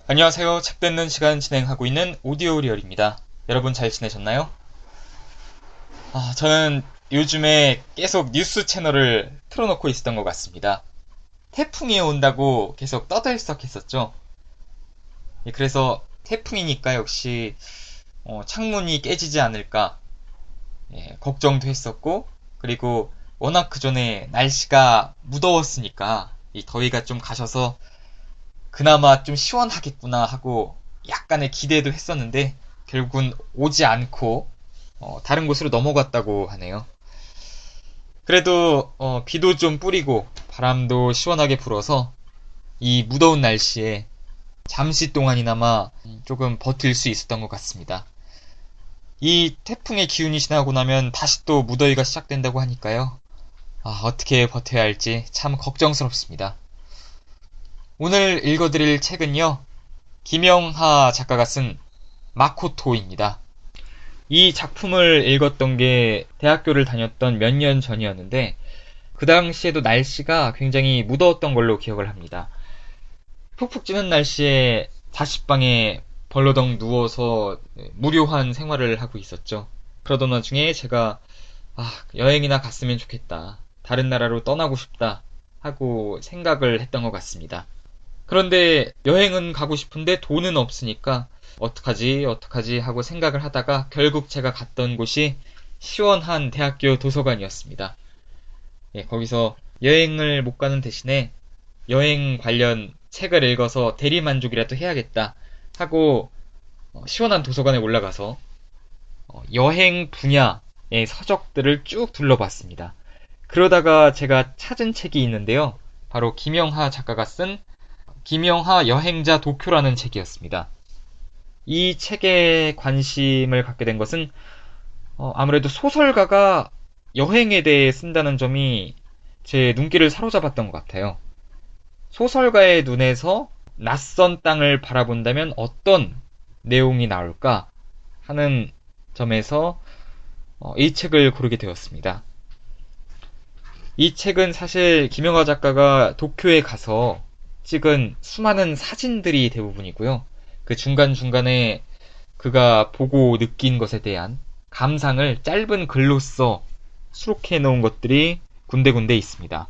안녕하세요. 책 듣는 시간 진행하고 있는 오디오 리얼입니다. 여러분 잘 지내셨나요? 저는 요즘에 계속 뉴스 채널을 틀어놓고 있었던 것 같습니다. 태풍이 온다고 계속 떠들썩했었죠. 그래서 태풍이니까 역시 창문이 깨지지 않을까 걱정도 했었고, 그리고 워낙 그전에 날씨가 무더웠으니까 이 더위가 좀 가셔서 그나마 좀 시원하겠구나 하고 약간의 기대도 했었는데 결국은 오지 않고 다른 곳으로 넘어갔다고 하네요. 그래도 비도 좀 뿌리고 바람도 시원하게 불어서 이 무더운 날씨에 잠시 동안이나마 조금 버틸 수 있었던 것 같습니다. 이 태풍의 기운이 지나고 나면 다시 또 무더위가 시작된다고 하니까요. 어떻게 버텨야 할지 참 걱정스럽습니다. 오늘 읽어드릴 책은요, 김영하 작가가 쓴 마코토입니다. 이 작품을 읽었던 게 대학교를 다녔던 몇 년 전이었는데, 그 당시에도 날씨가 굉장히 무더웠던 걸로 기억을 합니다. 푹푹 찌는 날씨에 자취방에 벌러덩 누워서 무료한 생활을 하고 있었죠. 그러던 와중에 제가 여행이나 갔으면 좋겠다, 다른 나라로 떠나고 싶다 하고 생각을 했던 것 같습니다. 그런데 여행은 가고 싶은데 돈은 없으니까 어떡하지 하고 생각을 하다가 결국 제가 갔던 곳이 시원한 대학교 도서관이었습니다. 거기서 여행을 못 가는 대신에 여행 관련 책을 읽어서 대리만족이라도 해야겠다 하고 시원한 도서관에 올라가서 여행 분야의 서적들을 쭉 둘러봤습니다. 그러다가 제가 찾은 책이 있는데요. 바로 김영하 작가가 쓴 김영하 여행자 도쿄라는 책이었습니다. 이 책에 관심을 갖게 된 것은 아무래도 소설가가 여행에 대해 쓴다는 점이 제 눈길을 사로잡았던 것 같아요. 소설가의 눈에서 낯선 땅을 바라본다면 어떤 내용이 나올까 하는 점에서 이 책을 고르게 되었습니다. 이 책은 사실 김영하 작가가 도쿄에 가서 찍은 수많은 사진들이 대부분이고요. 그 중간중간에 그가 보고 느낀 것에 대한 감상을 짧은 글로써 수록해 놓은 것들이 군데군데 있습니다.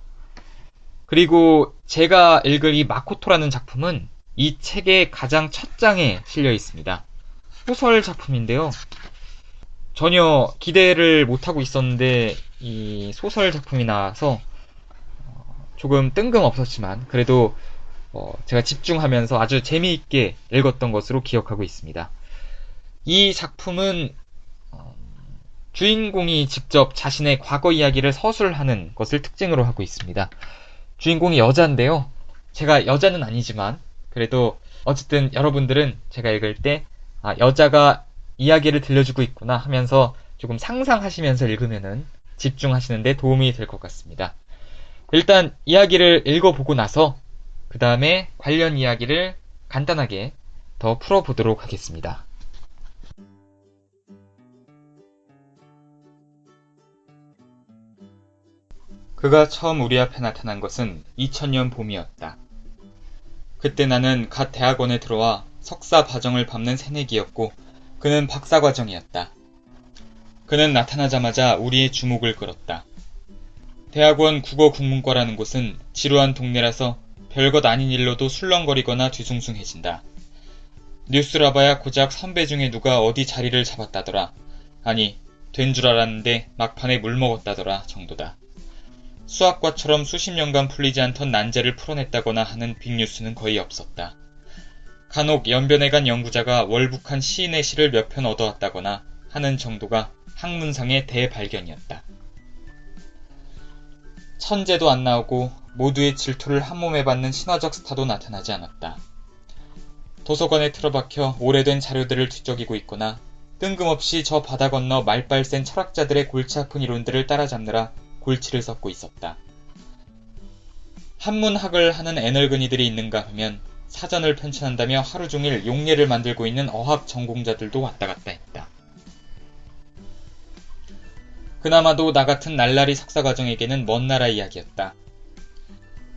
그리고 제가 읽을 이 마코토라는 작품은 이 책의 가장 첫 장에 실려 있습니다. 소설 작품인데요. 전혀 기대를 못하고 있었는데 이 소설 작품이 나와서 조금 뜬금없었지만 그래도 제가 집중하면서 아주 재미있게 읽었던 것으로 기억하고 있습니다. 이 작품은 주인공이 직접 자신의 과거 이야기를 서술하는 것을 특징으로 하고 있습니다. 주인공이 여자인데요. 제가 여자는 아니지만 그래도 어쨌든 여러분들은 제가 읽을 때 여자가 이야기를 들려주고 있구나 하면서 조금 상상하시면서 읽으면은 집중하시는데 도움이 될 것 같습니다. 일단 이야기를 읽어보고 나서 그 다음에 관련 이야기를 간단하게 더 풀어보도록 하겠습니다. 그가 처음 우리 앞에 나타난 것은 2000년 봄이었다. 그때 나는 갓 대학원에 들어와 석사 과정을 밟는 새내기였고 그는 박사과정이었다. 그는 나타나자마자 우리의 주목을 끌었다. 대학원 국어국문과라는 곳은 지루한 동네라서 별것 아닌 일로도 술렁거리거나 뒤숭숭해진다. 뉴스라봐야 고작 선배 중에 누가 어디 자리를 잡았다더라. 아니, 된 줄 알았는데 막판에 물먹었다더라 정도다. 수학과처럼 수십 년간 풀리지 않던 난제를 풀어냈다거나 하는 빅뉴스는 거의 없었다. 간혹 연변에 간 연구자가 월북한 시인의 시를 몇 편 얻어왔다거나 하는 정도가 학문상의 대발견이었다. 천재도 안 나오고 모두의 질투를 한몸에 받는 신화적 스타도 나타나지 않았다. 도서관에 틀어박혀 오래된 자료들을 뒤적이고 있거나 뜬금없이 저 바다 건너 말빨 센 철학자들의 골치 아픈 이론들을 따라잡느라 골치를 썩고 있었다. 한문학을 하는 애늙은이들이 있는가 하면 사전을 편찬한다며 하루 종일 용례를 만들고 있는 어학 전공자들도 왔다 갔다 했다. 그나마도 나 같은 날라리 석사과정에게는 먼 나라 이야기였다.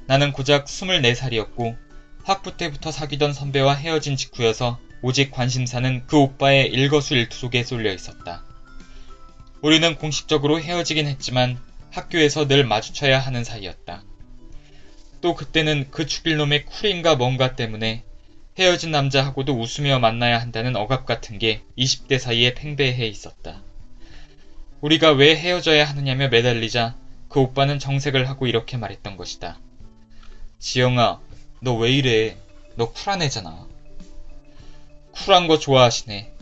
나는 고작 24살이었고 학부 때부터 사귀던 선배와 헤어진 직후여서 오직 관심사는 그 오빠의 일거수일투 속에 쏠려 있었다. 우리는 공식적으로 헤어지긴 했지만 학교에서 늘 마주쳐야 하는 사이였다. 또 그때는 그 죽일 놈의 쿨인가 뭔가 때문에 헤어진 남자하고도 웃으며 만나야 한다는 억압 같은 게 20대 사이에 팽배해 있었다. 우리가 왜 헤어져야 하느냐며 매달리자 그 오빠는 정색을 하고 이렇게 말했던 것이다. 지영아, 너 왜 이래? 너 쿨한 애잖아. 쿨한 거 좋아하시네.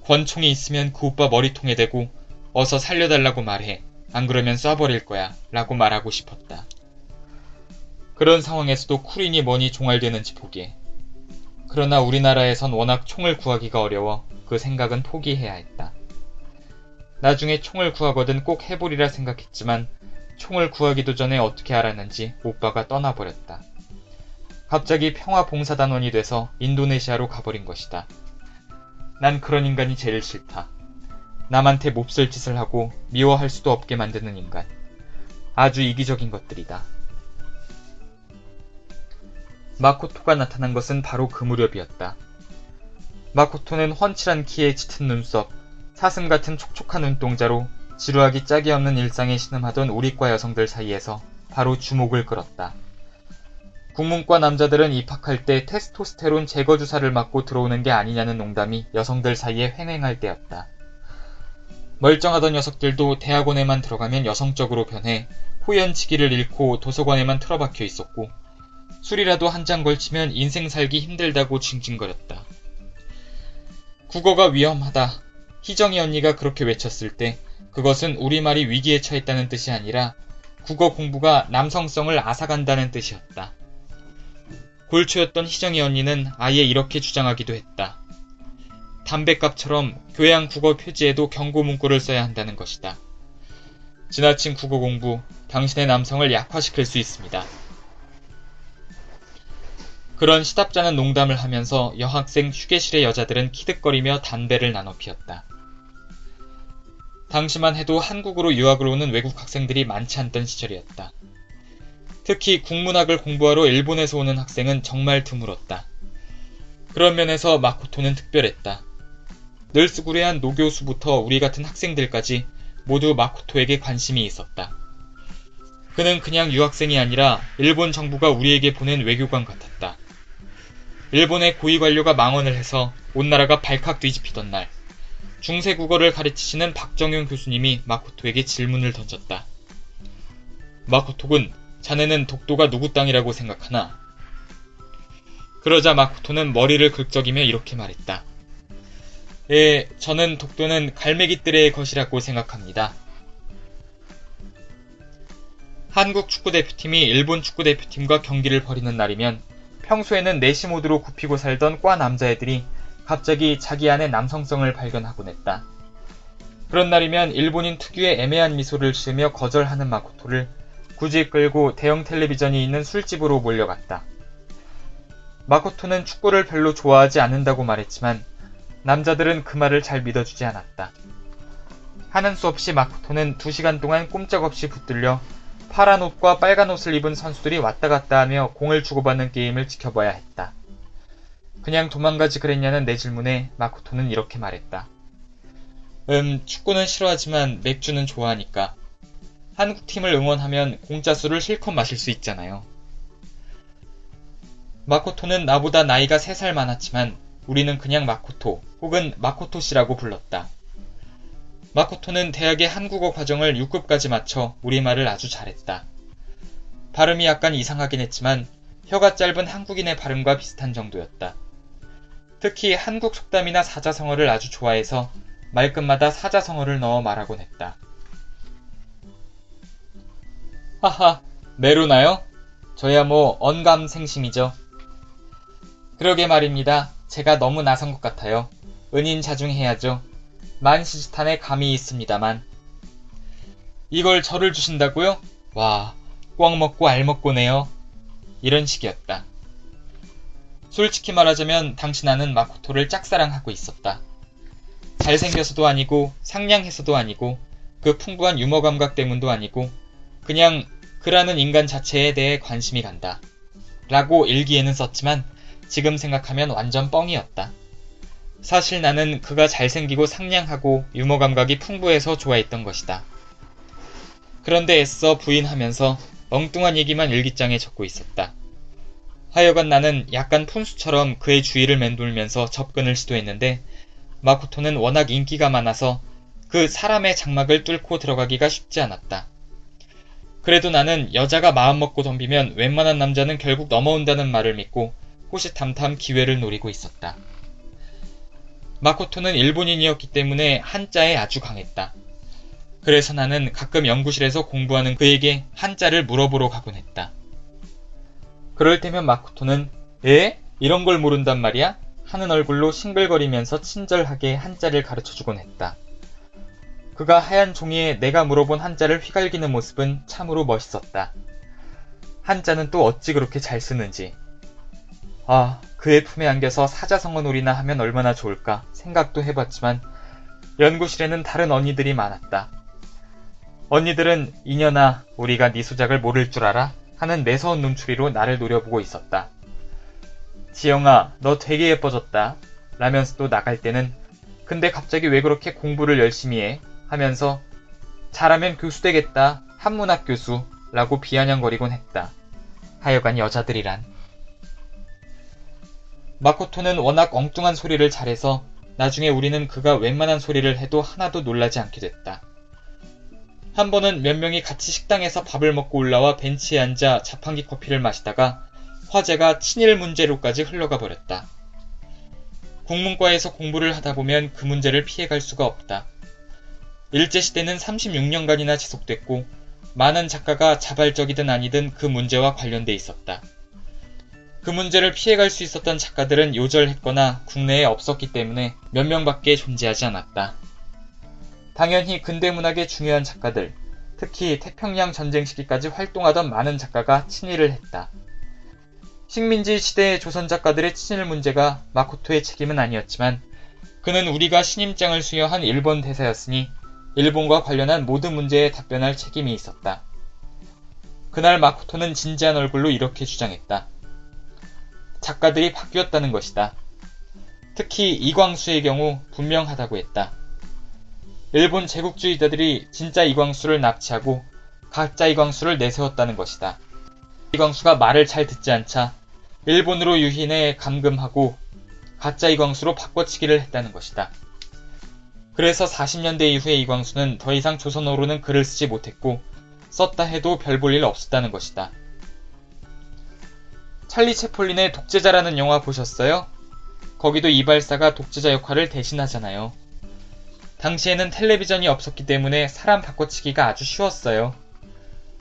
권총이 있으면 그 오빠 머리통에 대고 어서 살려달라고 말해. 안 그러면 쏴버릴 거야. 라고 말하고 싶었다. 그런 상황에서도 쿨이니 뭐니 종알되는지 보게. 그러나 우리나라에선 워낙 총을 구하기가 어려워 그 생각은 포기해야 했다. 나중에 총을 구하거든 꼭 해보리라 생각했지만 총을 구하기도 전에 어떻게 알았는지 오빠가 떠나버렸다. 갑자기 평화봉사단원이 돼서 인도네시아로 가버린 것이다. 난 그런 인간이 제일 싫다. 남한테 몹쓸 짓을 하고 미워할 수도 없게 만드는 인간. 아주 이기적인 것들이다. 마코토가 나타난 것은 바로 그 무렵이었다. 마코토는 훤칠한 키에 짙은 눈썹, 사슴 같은 촉촉한 눈동자로 지루하기 짝이 없는 일상에 신음하던 우리과 여성들 사이에서 바로 주목을 끌었다. 국문과 남자들은 입학할 때 테스토스테론 제거 주사를 맞고 들어오는 게 아니냐는 농담이 여성들 사이에 횡행할 때였다. 멀쩡하던 녀석들도 대학원에만 들어가면 여성적으로 변해 호연치기를 잃고 도서관에만 틀어박혀 있었고 술이라도 한 잔 걸치면 인생 살기 힘들다고 징징거렸다. 국어가 위험하다. 희정이 언니가 그렇게 외쳤을 때 그것은 우리말이 위기에 처했다는 뜻이 아니라 국어 공부가 남성성을 앗아간다는 뜻이었다. 골초였던 희정이 언니는 아예 이렇게 주장하기도 했다. 담뱃값처럼 교양 국어 표지에도 경고 문구를 써야 한다는 것이다. 지나친 국어 공부, 당신의 남성을 약화시킬 수 있습니다. 그런 시답잖은 농담을 하면서 여학생 휴게실의 여자들은 키득거리며 담배를 나눠 피웠다. 당시만 해도 한국으로 유학을 오는 외국 학생들이 많지 않던 시절이었다. 특히 국문학을 공부하러 일본에서 오는 학생은 정말 드물었다. 그런 면에서 마코토는 특별했다. 늘스구레한 노교수부터 우리 같은 학생들까지 모두 마코토에게 관심이 있었다. 그는 그냥 유학생이 아니라 일본 정부가 우리에게 보낸 외교관 같았다. 일본의 고위 관료가 망언을 해서 온 나라가 발칵 뒤집히던 날, 중세 국어를 가르치시는 박정용 교수님이 마코토에게 질문을 던졌다. 마코토군, 자네는 독도가 누구 땅이라고 생각하나? 그러자 마코토는 머리를 긁적이며 이렇게 말했다. 예, 저는 독도는 갈매기들의 것이라고 생각합니다. 한국 축구대표팀이 일본 축구대표팀과 경기를 벌이는 날이면 평소에는 내시 모드로 굽히고 살던 과 남자애들이 갑자기 자기 안의 남성성을 발견하곤 했다. 그런 날이면 일본인 특유의 애매한 미소를 지으며 거절하는 마코토를 굳이 끌고 대형 텔레비전이 있는 술집으로 몰려갔다. 마코토는 축구를 별로 좋아하지 않는다고 말했지만 남자들은 그 말을 잘 믿어주지 않았다. 하는 수 없이 마코토는 2시간 동안 꼼짝없이 붙들려 파란 옷과 빨간 옷을 입은 선수들이 왔다 갔다 하며 공을 주고받는 게임을 지켜봐야 했다. 그냥 도망가지 그랬냐는 내 질문에 마코토는 이렇게 말했다. 축구는 싫어하지만 맥주는 좋아하니까. 한국팀을 응원하면 공짜 술을 실컷 마실 수 있잖아요. 마코토는 나보다 나이가 3살 많았지만 우리는 그냥 마코토 혹은 마코토 씨라고 불렀다. 마코토는 대학의 한국어 과정을 6급까지 마쳐 우리말을 아주 잘했다. 발음이 약간 이상하긴 했지만 혀가 짧은 한국인의 발음과 비슷한 정도였다. 특히 한국 속담이나 사자성어를 아주 좋아해서 말끝마다 사자성어를 넣어 말하곤 했다. 하하, 메로나요? 저야 뭐 언감생심이죠. 그러게 말입니다. 제가 너무 나선 것 같아요. 은인자중해야죠. 만시지탄에 감이 있습니다만. 이걸 저를 주신다고요? 와, 꿩 먹고 알 먹고네요. 이런 식이었다. 솔직히 말하자면 당시 나는 마코토를 짝사랑하고 있었다. 잘생겨서도 아니고 상냥해서도 아니고 그 풍부한 유머 감각 때문도 아니고 그냥 그라는 인간 자체에 대해 관심이 간다. 라고 일기에는 썼지만 지금 생각하면 완전 뻥이었다. 사실 나는 그가 잘생기고 상냥하고 유머 감각이 풍부해서 좋아했던 것이다. 그런데 애써 부인하면서 엉뚱한 얘기만 일기장에 적고 있었다. 하여간 나는 약간 푼수처럼 그의 주위를 맴돌면서 접근을 시도했는데 마코토는 워낙 인기가 많아서 그 사람의 장막을 뚫고 들어가기가 쉽지 않았다. 그래도 나는 여자가 마음먹고 덤비면 웬만한 남자는 결국 넘어온다는 말을 믿고 호시탐탐 기회를 노리고 있었다. 마코토는 일본인이었기 때문에 한자에 아주 강했다. 그래서 나는 가끔 연구실에서 공부하는 그에게 한자를 물어보러 가곤 했다. 그럴 때면 마코토는 에? 이런 걸 모른단 말이야? 하는 얼굴로 싱글거리면서 친절하게 한자를 가르쳐주곤 했다. 그가 하얀 종이에 내가 물어본 한자를 휘갈기는 모습은 참으로 멋있었다. 한자는 또 어찌 그렇게 잘 쓰는지. 아, 그의 품에 안겨서 사자성어놀이나 하면 얼마나 좋을까 생각도 해봤지만 연구실에는 다른 언니들이 많았다. 언니들은 이년아 우리가 네 수작을 모를 줄 알아? 하는 매서운 눈초리로 나를 노려보고 있었다. 지영아 너 되게 예뻐졌다 라면서 또 나갈 때는 근데 갑자기 왜 그렇게 공부를 열심히 해? 하면서 잘하면 교수 되겠다 한문학 교수 라고 비아냥거리곤 했다. 하여간 여자들이란. 마코토는 워낙 엉뚱한 소리를 잘해서 나중에 우리는 그가 웬만한 소리를 해도 하나도 놀라지 않게 됐다. 한 번은 몇 명이 같이 식당에서 밥을 먹고 올라와 벤치에 앉아 자판기 커피를 마시다가 화제가 친일 문제로까지 흘러가 버렸다. 국문과에서 공부를 하다 보면 그 문제를 피해갈 수가 없다. 일제시대는 36년간이나 지속됐고 많은 작가가 자발적이든 아니든 그 문제와 관련돼 있었다. 그 문제를 피해갈 수 있었던 작가들은 요절했거나 국내에 없었기 때문에 몇 명밖에 존재하지 않았다. 당연히 근대문학의 중요한 작가들, 특히 태평양 전쟁 시기까지 활동하던 많은 작가가 친일을 했다. 식민지 시대의 조선 작가들의 친일 문제가 마코토의 책임은 아니었지만 그는 우리가 신임장을 수여한 일본 대사였으니 일본과 관련한 모든 문제에 답변할 책임이 있었다. 그날 마코토는 진지한 얼굴로 이렇게 주장했다. 작가들이 바뀌었다는 것이다. 특히 이광수의 경우 분명하다고 했다. 일본 제국주의자들이 진짜 이광수를 납치하고 가짜 이광수를 내세웠다는 것이다. 이광수가 말을 잘 듣지 않자 일본으로 유인해 감금하고 가짜 이광수로 바꿔치기를 했다는 것이다. 그래서 40년대 이후의 이광수는 더 이상 조선어로는 글을 쓰지 못했고 썼다 해도 별 볼 일 없었다는 것이다. 찰리 채플린의 독재자라는 영화 보셨어요? 거기도 이발사가 독재자 역할을 대신하잖아요. 당시에는 텔레비전이 없었기 때문에 사람 바꿔치기가 아주 쉬웠어요.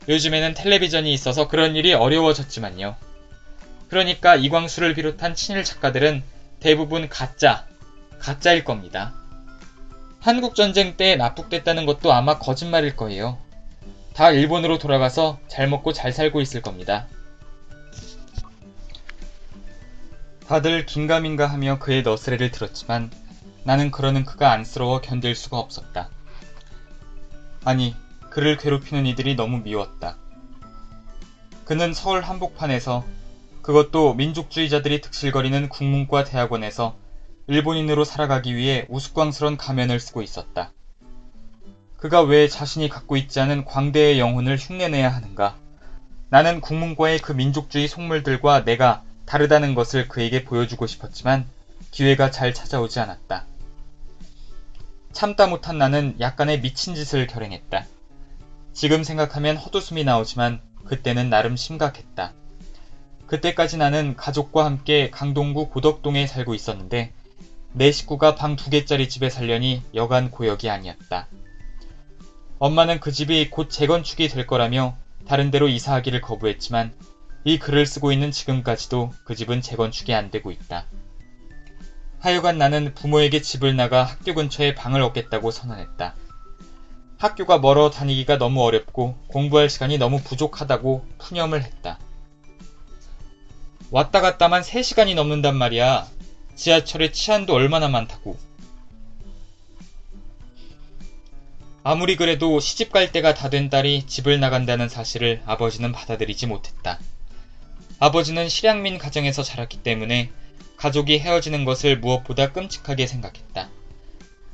요즘에는 텔레비전이 있어서 그런 일이 어려워졌지만요. 그러니까 이광수를 비롯한 친일 작가들은 대부분 가짜일 겁니다. 한국전쟁 때 납북됐다는 것도 아마 거짓말일 거예요. 다 일본으로 돌아가서 잘 먹고 잘 살고 있을 겁니다. 다들 긴가민가 하며 그의 너스레를 들었지만 나는 그러는 그가 안쓰러워 견딜 수가 없었다. 아니, 그를 괴롭히는 이들이 너무 미웠다. 그는 서울 한복판에서, 그것도 민족주의자들이 득실거리는 국문과 대학원에서 일본인으로 살아가기 위해 우스꽝스런 가면을 쓰고 있었다. 그가 왜 자신이 갖고 있지 않은 광대의 영혼을 흉내내야 하는가? 나는 국문과의 그 민족주의 속물들과 내가 다르다는 것을 그에게 보여주고 싶었지만 기회가 잘 찾아오지 않았다. 참다 못한 나는 약간의 미친 짓을 결행했다. 지금 생각하면 헛웃음이 나오지만 그때는 나름 심각했다. 그때까지 나는 가족과 함께 강동구 고덕동에 살고 있었는데 내 식구가 방 2개짜리 집에 살려니 여간 고역이 아니었다. 엄마는 그 집이 곧 재건축이 될 거라며 다른 데로 이사하기를 거부했지만 이 글을 쓰고 있는 지금까지도 그 집은 재건축이 안 되고 있다. 하여간 나는 부모에게 집을 나가 학교 근처에 방을 얻겠다고 선언했다. 학교가 멀어 다니기가 너무 어렵고 공부할 시간이 너무 부족하다고 푸념을 했다. 왔다 갔다만 3시간이 넘는단 말이야. 지하철에 치안도 얼마나 많다고. 아무리 그래도 시집갈 때가 다 된 딸이 집을 나간다는 사실을 아버지는 받아들이지 못했다. 아버지는 실향민 가정에서 자랐기 때문에 가족이 헤어지는 것을 무엇보다 끔찍하게 생각했다.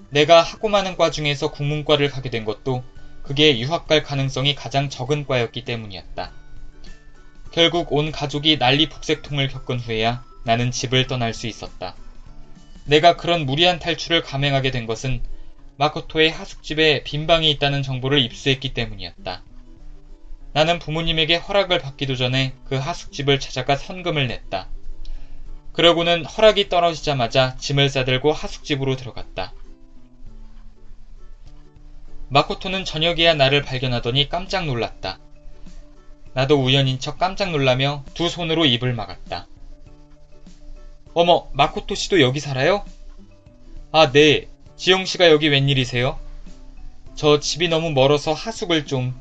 내가 하고 많은 과 중에서 국문과를 가게 된 것도 그게 유학 갈 가능성이 가장 적은 과였기 때문이었다. 결국 온 가족이 난리북색통을 겪은 후에야 나는 집을 떠날 수 있었다. 내가 그런 무리한 탈출을 감행하게 된 것은 마코토의 하숙집에 빈방이 있다는 정보를 입수했기 때문이었다. 나는 부모님에게 허락을 받기도 전에 그 하숙집을 찾아가 선금을 냈다. 그러고는 허락이 떨어지자마자 짐을 싸들고 하숙집으로 들어갔다. 마코토는 저녁에야 나를 발견하더니 깜짝 놀랐다. 나도 우연인 척 깜짝 놀라며 두 손으로 입을 막았다. 어머, 마코토 씨도 여기 살아요? 아, 네. 지영 씨가 여기 웬일이세요? 저 집이 너무 멀어서 하숙을 좀...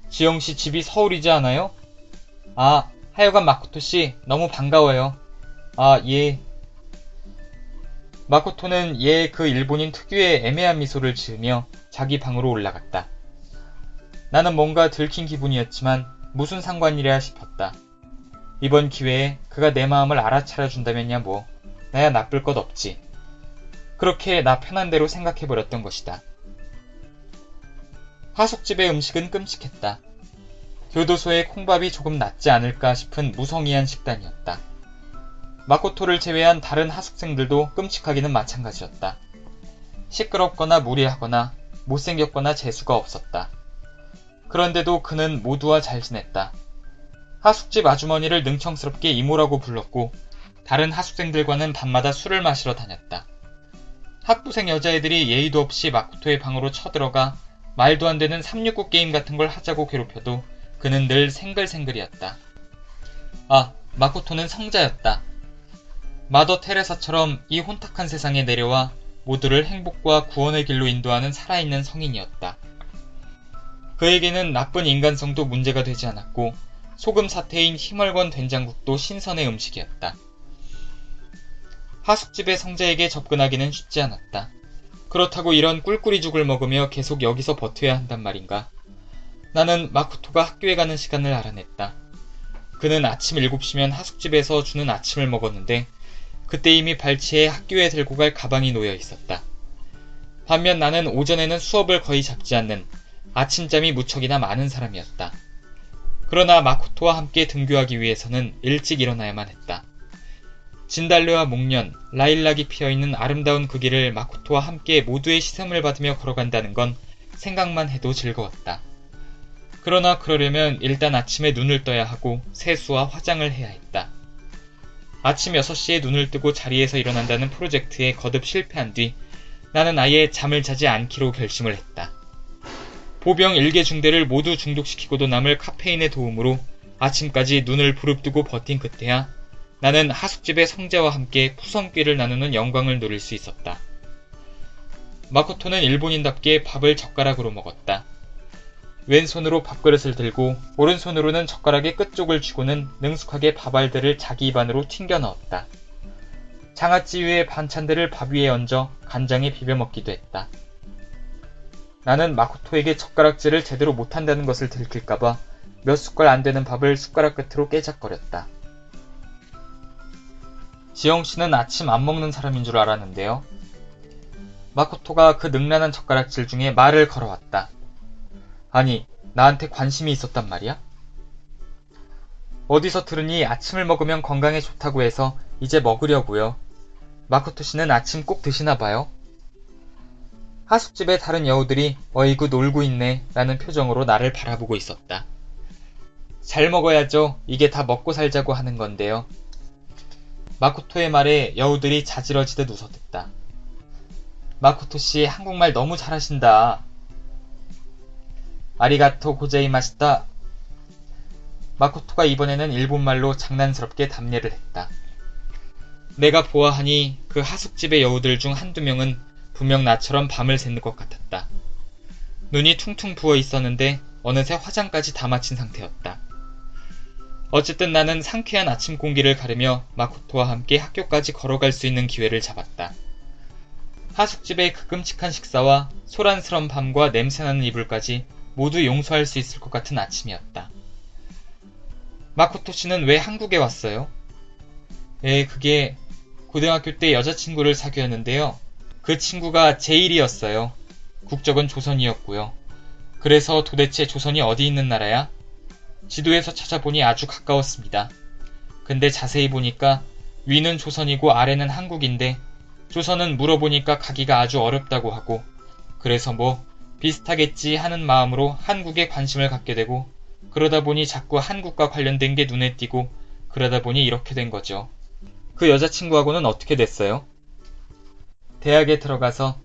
지영 씨 집이 서울이지 않아요? 아, 하여간 마코토 씨 너무 반가워요. 아, 예. 마코토는 그 일본인 특유의 애매한 미소를 지으며 자기 방으로 올라갔다. 나는 뭔가 들킨 기분이었지만 무슨 상관이랴 싶었다. 이번 기회에 그가 내 마음을 알아차려준다면야 뭐, 나야 나쁠 것 없지. 그렇게 나 편한 대로 생각해버렸던 것이다. 하숙집의 음식은 끔찍했다. 교도소의 콩밥이 조금 낫지 않을까 싶은 무성의한 식단이었다. 마코토를 제외한 다른 하숙생들도 끔찍하기는 마찬가지였다. 시끄럽거나 무례하거나 못생겼거나 재수가 없었다. 그런데도 그는 모두와 잘 지냈다. 하숙집 아주머니를 능청스럽게 이모라고 불렀고 다른 하숙생들과는 밤마다 술을 마시러 다녔다. 학부생 여자애들이 예의도 없이 마코토의 방으로 쳐들어가 말도 안 되는 369 게임 같은 걸 하자고 괴롭혀도 그는 늘 생글생글이었다. 아, 마코토는 성자였다. 마더 테레사처럼 이 혼탁한 세상에 내려와 모두를 행복과 구원의 길로 인도하는 살아있는 성인이었다. 그에게는 나쁜 인간성도 문제가 되지 않았고 소금 사태인 희멀건 된장국도 신선의 음식이었다. 하숙집의 성자에게 접근하기는 쉽지 않았다. 그렇다고 이런 꿀꿀이죽을 먹으며 계속 여기서 버텨야 한단 말인가. 나는 마코토가 학교에 가는 시간을 알아냈다. 그는 아침 7시면 하숙집에서 주는 아침을 먹었는데 그때 이미 발치에 학교에 들고 갈 가방이 놓여 있었다. 반면 나는 오전에는 수업을 거의 잡지 않는 아침잠이 무척이나 많은 사람이었다. 그러나 마코토와 함께 등교하기 위해서는 일찍 일어나야만 했다. 진달래와 목련, 라일락이 피어있는 아름다운 그 길을 마코토와 함께 모두의 시선을 받으며 걸어간다는 건 생각만 해도 즐거웠다. 그러나 그러려면 일단 아침에 눈을 떠야 하고 세수와 화장을 해야 했다. 아침 6시에 눈을 뜨고 자리에서 일어난다는 프로젝트에 거듭 실패한 뒤 나는 아예 잠을 자지 않기로 결심을 했다. 보병 1개 중대를 모두 중독시키고도 남을 카페인의 도움으로 아침까지 눈을 부릅뜨고 버틴 그때야 나는 하숙집의 성자와 함께 푸성귀를 나누는 영광을 누릴 수 있었다. 마코토는 일본인답게 밥을 젓가락으로 먹었다. 왼손으로 밥그릇을 들고 오른손으로는 젓가락의 끝쪽을 쥐고는 능숙하게 밥알들을 자기 입 안으로 튕겨 넣었다. 장아찌 위에 반찬들을 밥 위에 얹어 간장에 비벼 먹기도 했다. 나는 마코토에게 젓가락질을 제대로 못한다는 것을 들킬까봐 몇 숟갈 안 되는 밥을 숟가락 끝으로 깨작거렸다. 지영씨는 아침 안 먹는 사람인 줄 알았는데요. 마코토가 그 능란한 젓가락질 중에 말을 걸어왔다. 아니, 나한테 관심이 있었단 말이야? 어디서 들으니 아침을 먹으면 건강에 좋다고 해서 이제 먹으려고요. 마코토 씨는 아침 꼭 드시나 봐요. 하숙집의 다른 여우들이 어이구 놀고 있네 라는 표정으로 나를 바라보고 있었다. 잘 먹어야죠. 이게 다 먹고 살자고 하는 건데요. 마코토의 말에 여우들이 자지러지듯 웃어댔다. 마코토 씨 한국말 너무 잘하신다. 아리가토 고자이마시다. 마코토가 이번에는 일본말로 장난스럽게 답례를 했다. 내가 보아하니 그 하숙집의 여우들 중 한두 명은 분명 나처럼 밤을 새는 것 같았다. 눈이 퉁퉁 부어 있었는데 어느새 화장까지 다 마친 상태였다. 어쨌든 나는 상쾌한 아침 공기를 가르며 마코토와 함께 학교까지 걸어갈 수 있는 기회를 잡았다. 하숙집의 그 끔찍한 식사와 소란스런 밤과 냄새나는 이불까지 모두 용서할 수 있을 것 같은 아침이었다. 마코토 씨는 왜 한국에 왔어요? 그게 고등학교 때 여자친구를 사귀었는데요. 그 친구가 제1이었어요. 국적은 조선이었고요. 그래서 도대체 조선이 어디 있는 나라야? 지도에서 찾아보니 아주 가까웠습니다. 근데 자세히 보니까 위는 조선이고 아래는 한국인데 조선은 물어보니까 가기가 아주 어렵다고 하고 그래서 뭐 비슷하겠지 하는 마음으로 한국에 관심을 갖게 되고 그러다 보니 자꾸 한국과 관련된 게 눈에 띄고 그러다 보니 이렇게 된 거죠. 그 여자친구하고는 어떻게 됐어요? 대학에 들어가서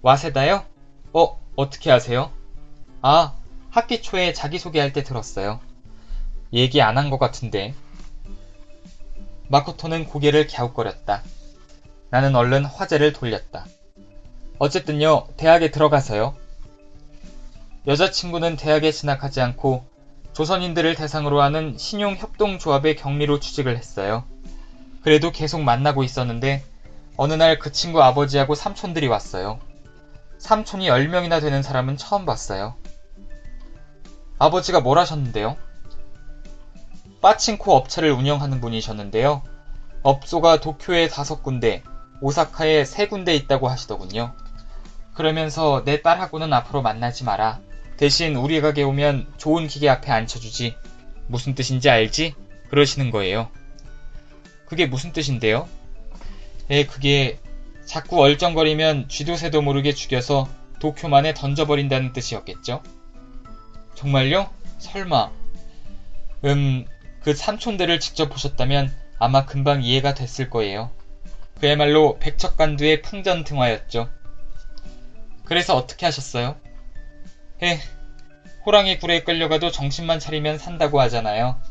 와세다요? 어떻게 아세요? 아, 학기 초에 자기소개할 때 들었어요. 얘기 안 한 것 같은데. 마코토는 고개를 갸웃거렸다. 나는 얼른 화제를 돌렸다. 어쨌든요, 대학에 들어가서요. 여자친구는 대학에 진학하지 않고 조선인들을 대상으로 하는 신용협동조합의 격리로 취직을 했어요. 그래도 계속 만나고 있었는데 어느 날 그 친구 아버지하고 삼촌들이 왔어요. 삼촌이 10명이나 되는 사람은 처음 봤어요. 아버지가 뭘 하셨는데요? 빠칭코 업체를 운영하는 분이셨는데요. 업소가 도쿄에 5군데, 오사카에 3군데 있다고 하시더군요. 그러면서 내 딸하고는 앞으로 만나지 마라. 대신 우리 가게 오면 좋은 기계 앞에 앉혀주지. 무슨 뜻인지 알지? 그러시는 거예요. 그게 무슨 뜻인데요? 그게 자꾸 얼쩡거리면 쥐도 새도 모르게 죽여서 도쿄만에 던져버린다는 뜻이었겠죠? 정말요? 설마. 그 삼촌들을 직접 보셨다면 아마 금방 이해가 됐을 거예요. 그야말로 백척간두의 풍전등화였죠. 그래서 어떻게 하셨어요? 호랑이 굴에 끌려가도 정신만 차리면 산다고 하잖아요.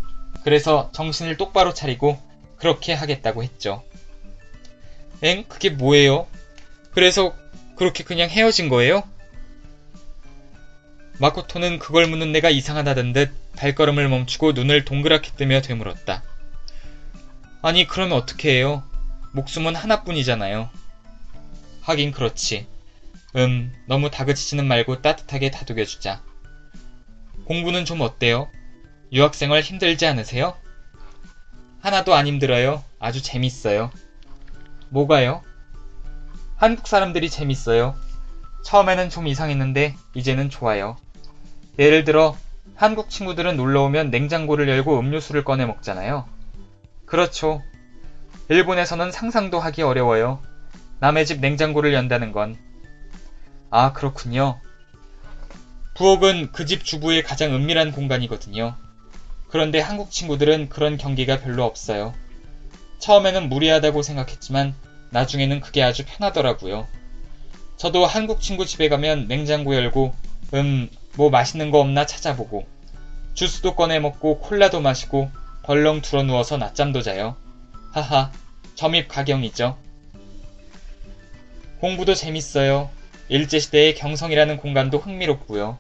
그래서 정신을 똑바로 차리고 그렇게 하겠다고 했죠. 그게 뭐예요? 그래서 그렇게 그냥 헤어진 거예요? 마코토는 그걸 묻는 내가 이상하다던 듯 발걸음을 멈추고 눈을 동그랗게 뜨며 되물었다. 아니 그러면 어떻게 해요? 목숨은 하나뿐이잖아요. 하긴 그렇지. 너무 다그치지는 말고 따뜻하게 다독여주자. 공부는 좀 어때요? 유학생활 힘들지 않으세요? 하나도 안 힘들어요. 아주 재밌어요. 뭐가요? 한국 사람들이 재밌어요. 처음에는 좀 이상했는데 이제는 좋아요. 예를 들어 한국 친구들은 놀러오면 냉장고를 열고 음료수를 꺼내 먹잖아요. 그렇죠. 일본에서는 상상도 하기 어려워요. 남의 집 냉장고를 연다는 건. 아, 그렇군요. 부엌은 그 집 주부의 가장 은밀한 공간이거든요. 그런데 한국 친구들은 그런 경계가 별로 없어요. 처음에는 무리하다고 생각했지만 나중에는 그게 아주 편하더라고요. 저도 한국 친구 집에 가면 냉장고 열고 뭐 맛있는 거 없나 찾아보고 주스도 꺼내 먹고 콜라도 마시고 벌렁 들어 누워서 낮잠도 자요. 하하, 점입 가경이죠. 공부도 재밌어요. 일제시대의 경성이라는 공간도 흥미롭고요.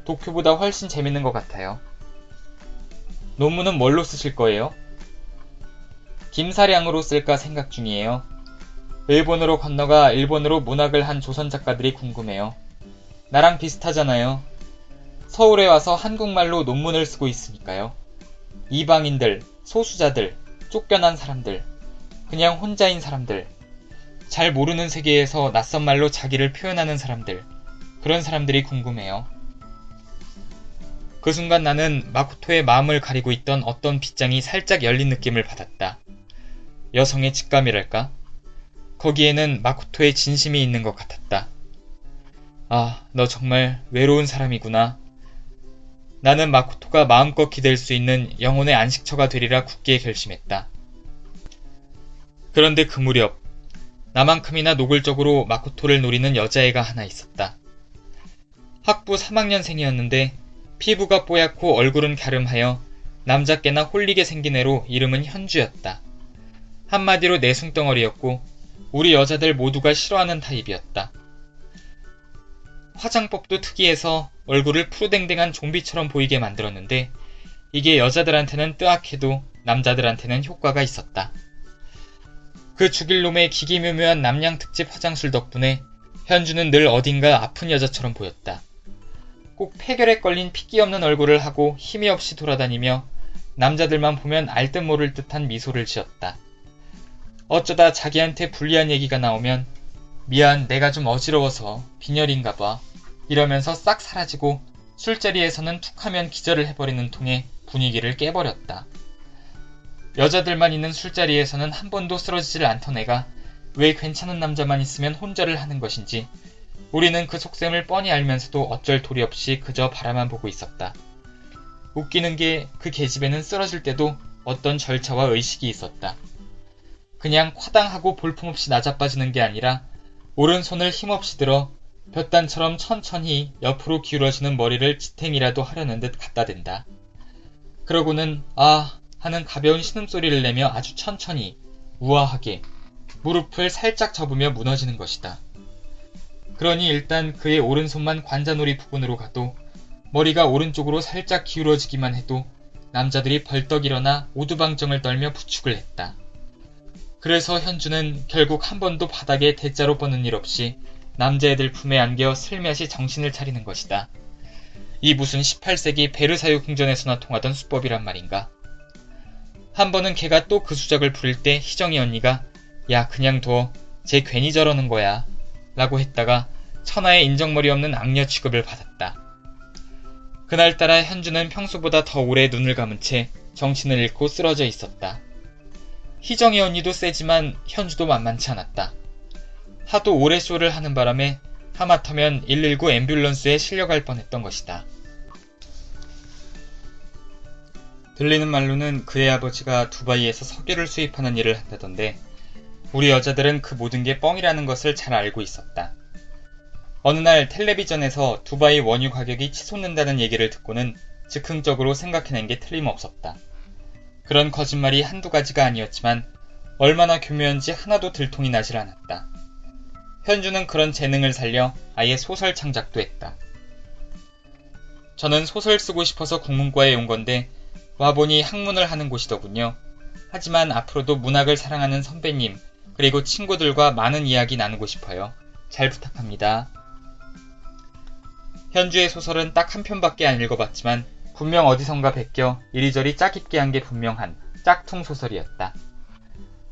도쿄보다 훨씬 재밌는 것 같아요. 논문은 뭘로 쓰실 거예요? 김사량으로 쓸까 생각 중이에요. 일본으로 건너가 일본으로 문학을 한 조선 작가들이 궁금해요. 나랑 비슷하잖아요. 서울에 와서 한국말로 논문을 쓰고 있으니까요. 이방인들, 소수자들, 쫓겨난 사람들, 그냥 혼자인 사람들, 잘 모르는 세계에서 낯선 말로 자기를 표현하는 사람들, 그런 사람들이 궁금해요. 그 순간 나는 마코토의 마음을 가리고 있던 어떤 빗장이 살짝 열린 느낌을 받았다. 여성의 직감이랄까? 거기에는 마코토의 진심이 있는 것 같았다. 아, 너 정말 외로운 사람이구나. 나는 마코토가 마음껏 기댈 수 있는 영혼의 안식처가 되리라 굳게 결심했다. 그런데 그 무렵 나만큼이나 노골적으로 마코토를 노리는 여자애가 하나 있었다. 학부 3학년생이었는데 피부가 뽀얗고 얼굴은 갸름하여 남작게나 홀리게 생긴 애로 이름은 현주였다. 한마디로 내숭덩어리였고 우리 여자들 모두가 싫어하는 타입이었다. 화장법도 특이해서 얼굴을 푸르댕댕한 좀비처럼 보이게 만들었는데 이게 여자들한테는 뜨악해도 남자들한테는 효과가 있었다. 그 죽일 놈의 기기묘묘한 남양 특집 화장술 덕분에 현주는 늘 어딘가 아픈 여자처럼 보였다. 꼭 폐결에 걸린 핏기 없는 얼굴을 하고 힘이 없이 돌아다니며 남자들만 보면 알듯 모를 듯한 미소를 지었다. 어쩌다 자기한테 불리한 얘기가 나오면 미안, 내가 좀 어지러워서 빈혈인가 봐 이러면서 싹 사라지고 술자리에서는 툭하면 기절을 해버리는 통에 분위기를 깨버렸다. 여자들만 있는 술자리에서는 한 번도 쓰러지질 않던 애가 왜 괜찮은 남자만 있으면 혼절을 하는 것인지 우리는 그 속셈을 뻔히 알면서도 어쩔 도리 없이 그저 바라만 보고 있었다. 웃기는 게 그 계집애는 쓰러질 때도 어떤 절차와 의식이 있었다. 그냥 화당하고 볼품없이 나자빠지는 게 아니라 오른손을 힘없이 들어 볕단처럼 천천히 옆으로 기울어지는 머리를 지탱이라도 하려는 듯 갖다 댄다. 그러고는 아 하는 가벼운 신음소리를 내며 아주 천천히 우아하게 무릎을 살짝 접으며 무너지는 것이다. 그러니 일단 그의 오른손만 관자놀이 부분으로 가도 머리가 오른쪽으로 살짝 기울어지기만 해도 남자들이 벌떡 일어나 오두방정을 떨며 부축을 했다. 그래서 현주는 결국 한 번도 바닥에 대자로 뻗는 일 없이 남자애들 품에 안겨 슬며시 정신을 차리는 것이다. 이 무슨 18세기 베르사유 궁전에서나 통하던 수법이란 말인가. 한 번은 걔가 또 그 수작을 부릴 때 희정이 언니가 야 그냥 둬, 쟤 괜히 저러는 거야 라고 했다가 천하의 인정머리 없는 악녀 취급을 받았다. 그날따라 현주는 평소보다 더 오래 눈을 감은 채 정신을 잃고 쓰러져 있었다. 희정이 언니도 세지만 현주도 만만치 않았다. 하도 오래 쇼를 하는 바람에 하마터면 119 앰뷸런스에 실려갈 뻔했던 것이다. 들리는 말로는 그의 아버지가 두바이에서 석유를 수입하는 일을 한다던데 우리 여자들은 그 모든 게 뻥이라는 것을 잘 알고 있었다. 어느 날 텔레비전에서 두바이 원유 가격이 치솟는다는 얘기를 듣고는 즉흥적으로 생각해낸 게 틀림없었다. 그런 거짓말이 한두 가지가 아니었지만 얼마나 교묘한지 하나도 들통이 나질 않았다. 현주는 그런 재능을 살려 아예 소설 창작도 했다. 저는 소설 쓰고 싶어서 국문과에 온 건데 와보니 학문을 하는 곳이더군요. 하지만 앞으로도 문학을 사랑하는 선배님 그리고 친구들과 많은 이야기 나누고 싶어요. 잘 부탁합니다. 현주의 소설은 딱 한 편밖에 안 읽어봤지만 분명 어디선가 베껴 이리저리 짜깁게 한 게 분명한 짝퉁 소설이었다.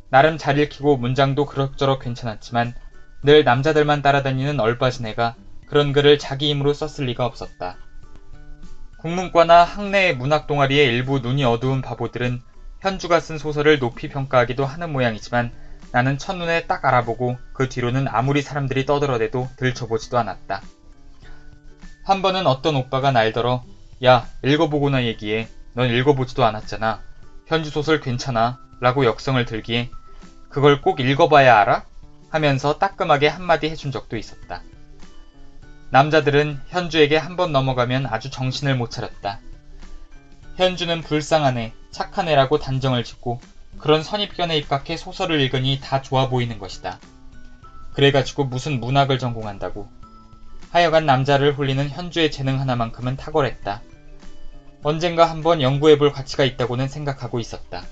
나름 잘 읽히고 문장도 그럭저럭 괜찮았지만 늘 남자들만 따라다니는 얼빠진 애가 그런 글을 자기 힘으로 썼을 리가 없었다. 국문과나 학내의 문학동아리의 일부 눈이 어두운 바보들은 현주가 쓴 소설을 높이 평가하기도 하는 모양이지만 나는 첫눈에 딱 알아보고 그 뒤로는 아무리 사람들이 떠들어대도 들춰보지도 않았다. 한 번은 어떤 오빠가 날더러 야 읽어보고나 얘기해. 넌 읽어보지도 않았잖아. 현주 소설 괜찮아 라고 역성을 들기에 그걸 꼭 읽어봐야 알아? 하면서 따끔하게 한마디 해준 적도 있었다. 남자들은 현주에게 한 번 넘어가면 아주 정신을 못 차렸다. 현주는 불쌍한 애, 착한 애라고 단정을 짓고 그런 선입견에 입각해 소설을 읽으니 다 좋아 보이는 것이다. 그래가지고 무슨 문학을 전공한다고. 하여간 남자를 홀리는 현주의 재능 하나만큼은 탁월했다. 언젠가 한번 연구해볼 가치가 있다고는 생각하고 있었다.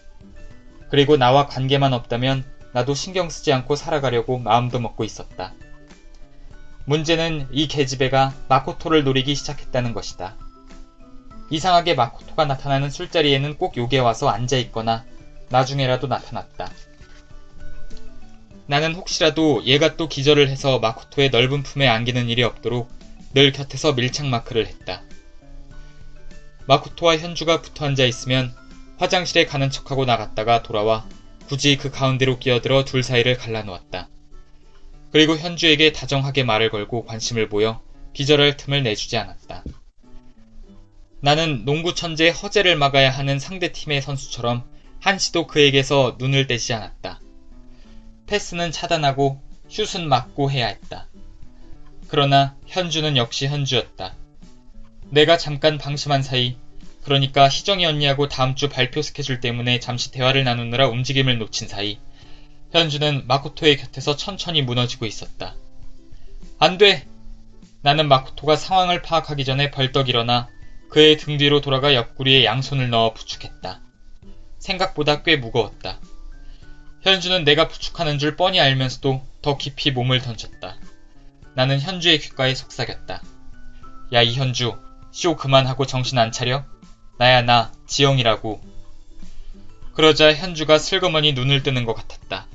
그리고 나와 관계만 없다면 나도 신경 쓰지 않고 살아가려고 마음도 먹고 있었다. 문제는 이 계집애가 마코토를 노리기 시작했다는 것이다. 이상하게 마코토가 나타나는 술자리에는 꼭 요게 와서 앉아있거나 나중에라도 나타났다. 나는 혹시라도 얘가 또 기절을 해서 마코토의 넓은 품에 안기는 일이 없도록 늘 곁에서 밀착 마크를 했다. 마코토와 현주가 붙어 앉아있으면 화장실에 가는 척하고 나갔다가 돌아와 굳이 그 가운데로 끼어들어 둘 사이를 갈라놓았다. 그리고 현주에게 다정하게 말을 걸고 관심을 보여 기절할 틈을 내주지 않았다. 나는 농구 천재 허재를 막아야 하는 상대팀의 선수처럼 한시도 그에게서 눈을 떼지 않았다. 패스는 차단하고 슛은 막고 해야 했다. 그러나 현주는 역시 현주였다. 내가 잠깐 방심한 사이, 그러니까 희정이 언니하고 다음 주 발표 스케줄 때문에 잠시 대화를 나누느라 움직임을 놓친 사이, 현주는 마코토의 곁에서 천천히 무너지고 있었다. 안 돼! 나는 마코토가 상황을 파악하기 전에 벌떡 일어나 그의 등 뒤로 돌아가 옆구리에 양손을 넣어 부축했다. 생각보다 꽤 무거웠다. 현주는 내가 부축하는 줄 뻔히 알면서도 더 깊이 몸을 던졌다. 나는 현주의 귓가에 속삭였다. 야, 이현주, 쇼 그만하고 정신 안 차려? 나야 나, 지영이라고. 그러자 현주가 슬그머니 눈을 뜨는 것 같았다.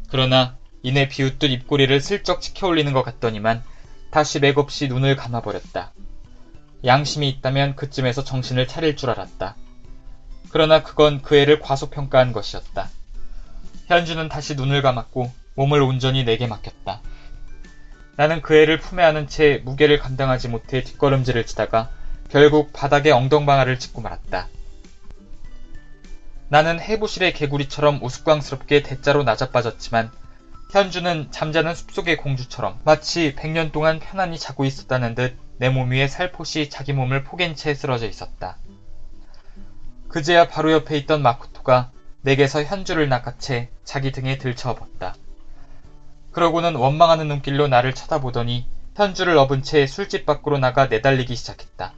그러나 이내 비웃듯 입꼬리를 슬쩍 치켜올리는 것 같더니만 다시 맥없이 눈을 감아버렸다. 양심이 있다면 그쯤에서 정신을 차릴 줄 알았다. 그러나 그건 그 애를 과소평가한 것이었다. 현주는 다시 눈을 감았고 몸을 온전히 내게 맡겼다. 나는 그 애를 품에 안은 채 무게를 감당하지 못해 뒷걸음질을 치다가 결국 바닥에 엉덩방아를 짚고 말았다. 나는 해부실의 개구리처럼 우스꽝스럽게 대자로 낮아빠졌지만 현주는 잠자는 숲속의 공주처럼 마치 100년 동안 편안히 자고 있었다는 듯 내 몸 위에 살포시 자기 몸을 포갠 채 쓰러져 있었다. 그제야 바로 옆에 있던 마코토가 내게서 현주를 낚아채 자기 등에 들쳐업었다. 그러고는 원망하는 눈길로 나를 쳐다보더니 현주를 업은 채 술집 밖으로 나가 내달리기 시작했다.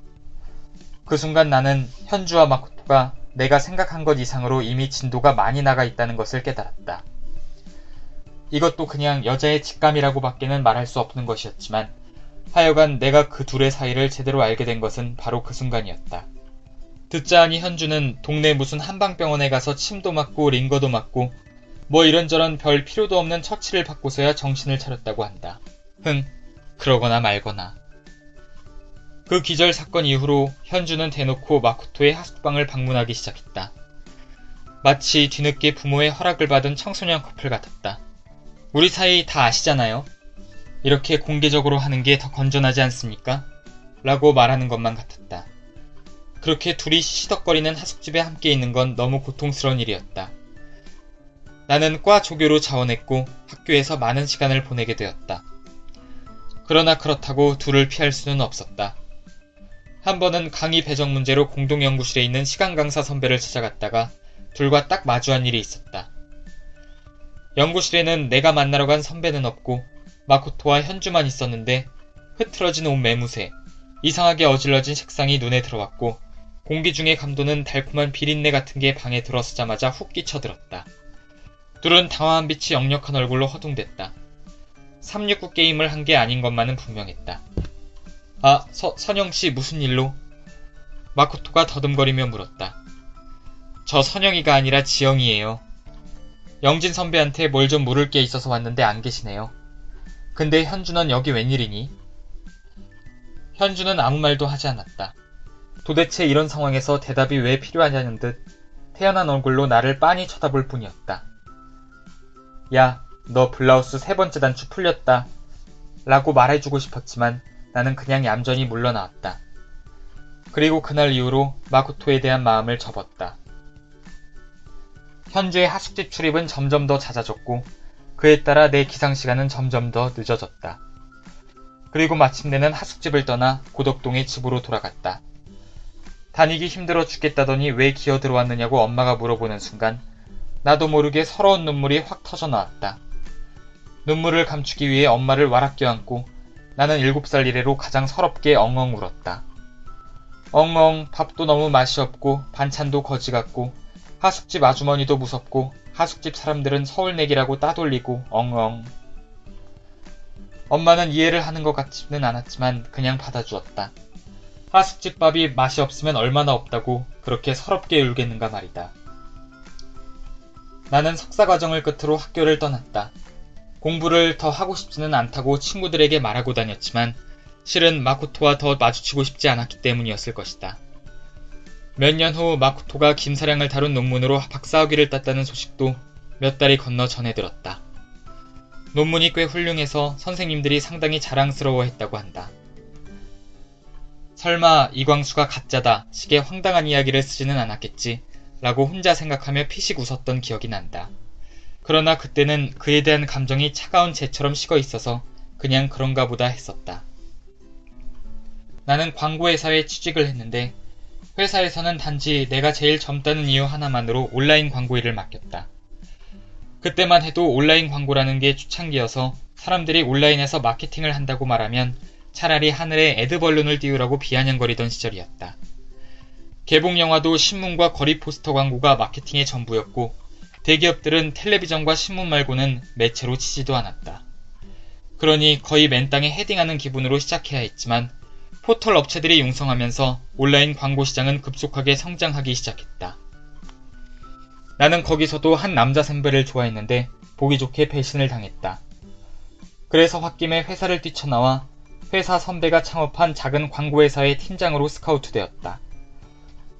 그 순간 나는 현주와 마코토가 내가 생각한 것 이상으로 이미 진도가 많이 나가 있다는 것을 깨달았다. 이것도 그냥 여자의 직감이라고 밖에는 말할 수 없는 것이었지만 하여간 내가 그 둘의 사이를 제대로 알게 된 것은 바로 그 순간이었다. 듣자 하니 현주는 동네 무슨 한방병원에 가서 침도 맞고 링거도 맞고 뭐 이런저런 별 필요도 없는 처치를 받고서야 정신을 차렸다고 한다. 그러거나 말거나. 그 기절 사건 이후로 현주는 대놓고 마코토의 하숙방을 방문하기 시작했다. 마치 뒤늦게 부모의 허락을 받은 청소년 커플 같았다. 우리 사이 다 아시잖아요. 이렇게 공개적으로 하는 게 더 건전하지 않습니까? 라고 말하는 것만 같았다. 그렇게 둘이 시시덕거리는 하숙집에 함께 있는 건 너무 고통스러운 일이었다. 나는 과 조교로 자원했고 학교에서 많은 시간을 보내게 되었다. 그러나 그렇다고 둘을 피할 수는 없었다. 한 번은 강의 배정 문제로 공동연구실에 있는 시간 강사 선배를 찾아갔다가 둘과 딱 마주한 일이 있었다. 연구실에는 내가 만나러 간 선배는 없고 마코토와 현주만 있었는데 흐트러진 옷 매무새, 이상하게 어질러진 색상이 눈에 들어왔고 공기 중의 감도는 달콤한 비린내 같은 게 방에 들어서자마자 훅 끼쳐들었다. 둘은 당황한 빛이 역력한 얼굴로 허둥댔다. 369 게임을 한 게 아닌 것만은 분명했다. 아, 선영씨 무슨 일로? 마코토가 더듬거리며 물었다. 저 선영이가 아니라 지영이에요. 영진 선배한테 뭘 좀 물을 게 있어서 왔는데 안 계시네요. 근데 현주는 여기 웬일이니? 현주는 아무 말도 하지 않았다. 도대체 이런 상황에서 대답이 왜 필요하냐는 듯 태연한 얼굴로 나를 빤히 쳐다볼 뿐이었다. 야, 너 블라우스 3번째 단추 풀렸다. 라고 말해주고 싶었지만 나는 그냥 얌전히 물러나왔다. 그리고 그날 이후로 마코토에 대한 마음을 접었다. 현주의 하숙집 출입은 점점 더 잦아졌고 그에 따라 내 기상시간은 점점 더 늦어졌다. 그리고 마침내는 하숙집을 떠나 고덕동의 집으로 돌아갔다. 다니기 힘들어 죽겠다더니 왜 기어 들어왔느냐고 엄마가 물어보는 순간 나도 모르게 서러운 눈물이 확 터져 나왔다. 눈물을 감추기 위해 엄마를 와락 껴안고 나는 7살 이래로 가장 서럽게 엉엉 울었다. 엉엉 밥도 너무 맛이 없고 반찬도 거지 같고 하숙집 아주머니도 무섭고 하숙집 사람들은 서울내기라고 따돌리고 엉엉. 엄마는 이해를 하는 것 같지는 않았지만 그냥 받아주었다. 하숙집 밥이 맛이 없으면 얼마나 없다고 그렇게 서럽게 울겠는가 말이다. 나는 석사과정을 끝으로 학교를 떠났다. 공부를 더 하고 싶지는 않다고 친구들에게 말하고 다녔지만 실은 마코토와 더 마주치고 싶지 않았기 때문이었을 것이다. 몇 년 후 마코토가 김사량을 다룬 논문으로 박사학위를 땄다는 소식도 몇 달이 건너 전해 들었다. 논문이 꽤 훌륭해서 선생님들이 상당히 자랑스러워했다고 한다. 설마 이광수가 가짜다 식의 황당한 이야기를 쓰지는 않았겠지 라고 혼자 생각하며 피식 웃었던 기억이 난다. 그러나 그때는 그에 대한 감정이 차가운 재처럼 식어 있어서 그냥 그런가 보다 했었다. 나는 광고회사에 취직을 했는데 회사에서는 단지 내가 제일 젊다는 이유 하나만으로 온라인 광고 일을 맡겼다. 그때만 해도 온라인 광고라는 게 초창기여서 사람들이 온라인에서 마케팅을 한다고 말하면 차라리 하늘에 애드벌룬을 띄우라고 비아냥거리던 시절이었다. 개봉 영화도 신문과 거리 포스터 광고가 마케팅의 전부였고 대기업들은 텔레비전과 신문 말고는 매체로 치지도 않았다. 그러니 거의 맨땅에 헤딩하는 기분으로 시작해야 했지만 포털 업체들이 융성하면서 온라인 광고 시장은 급속하게 성장하기 시작했다. 나는 거기서도 한 남자 선배를 좋아했는데 보기 좋게 배신을 당했다. 그래서 홧김에 회사를 뛰쳐나와 회사 선배가 창업한 작은 광고회사의 팀장으로 스카우트되었다.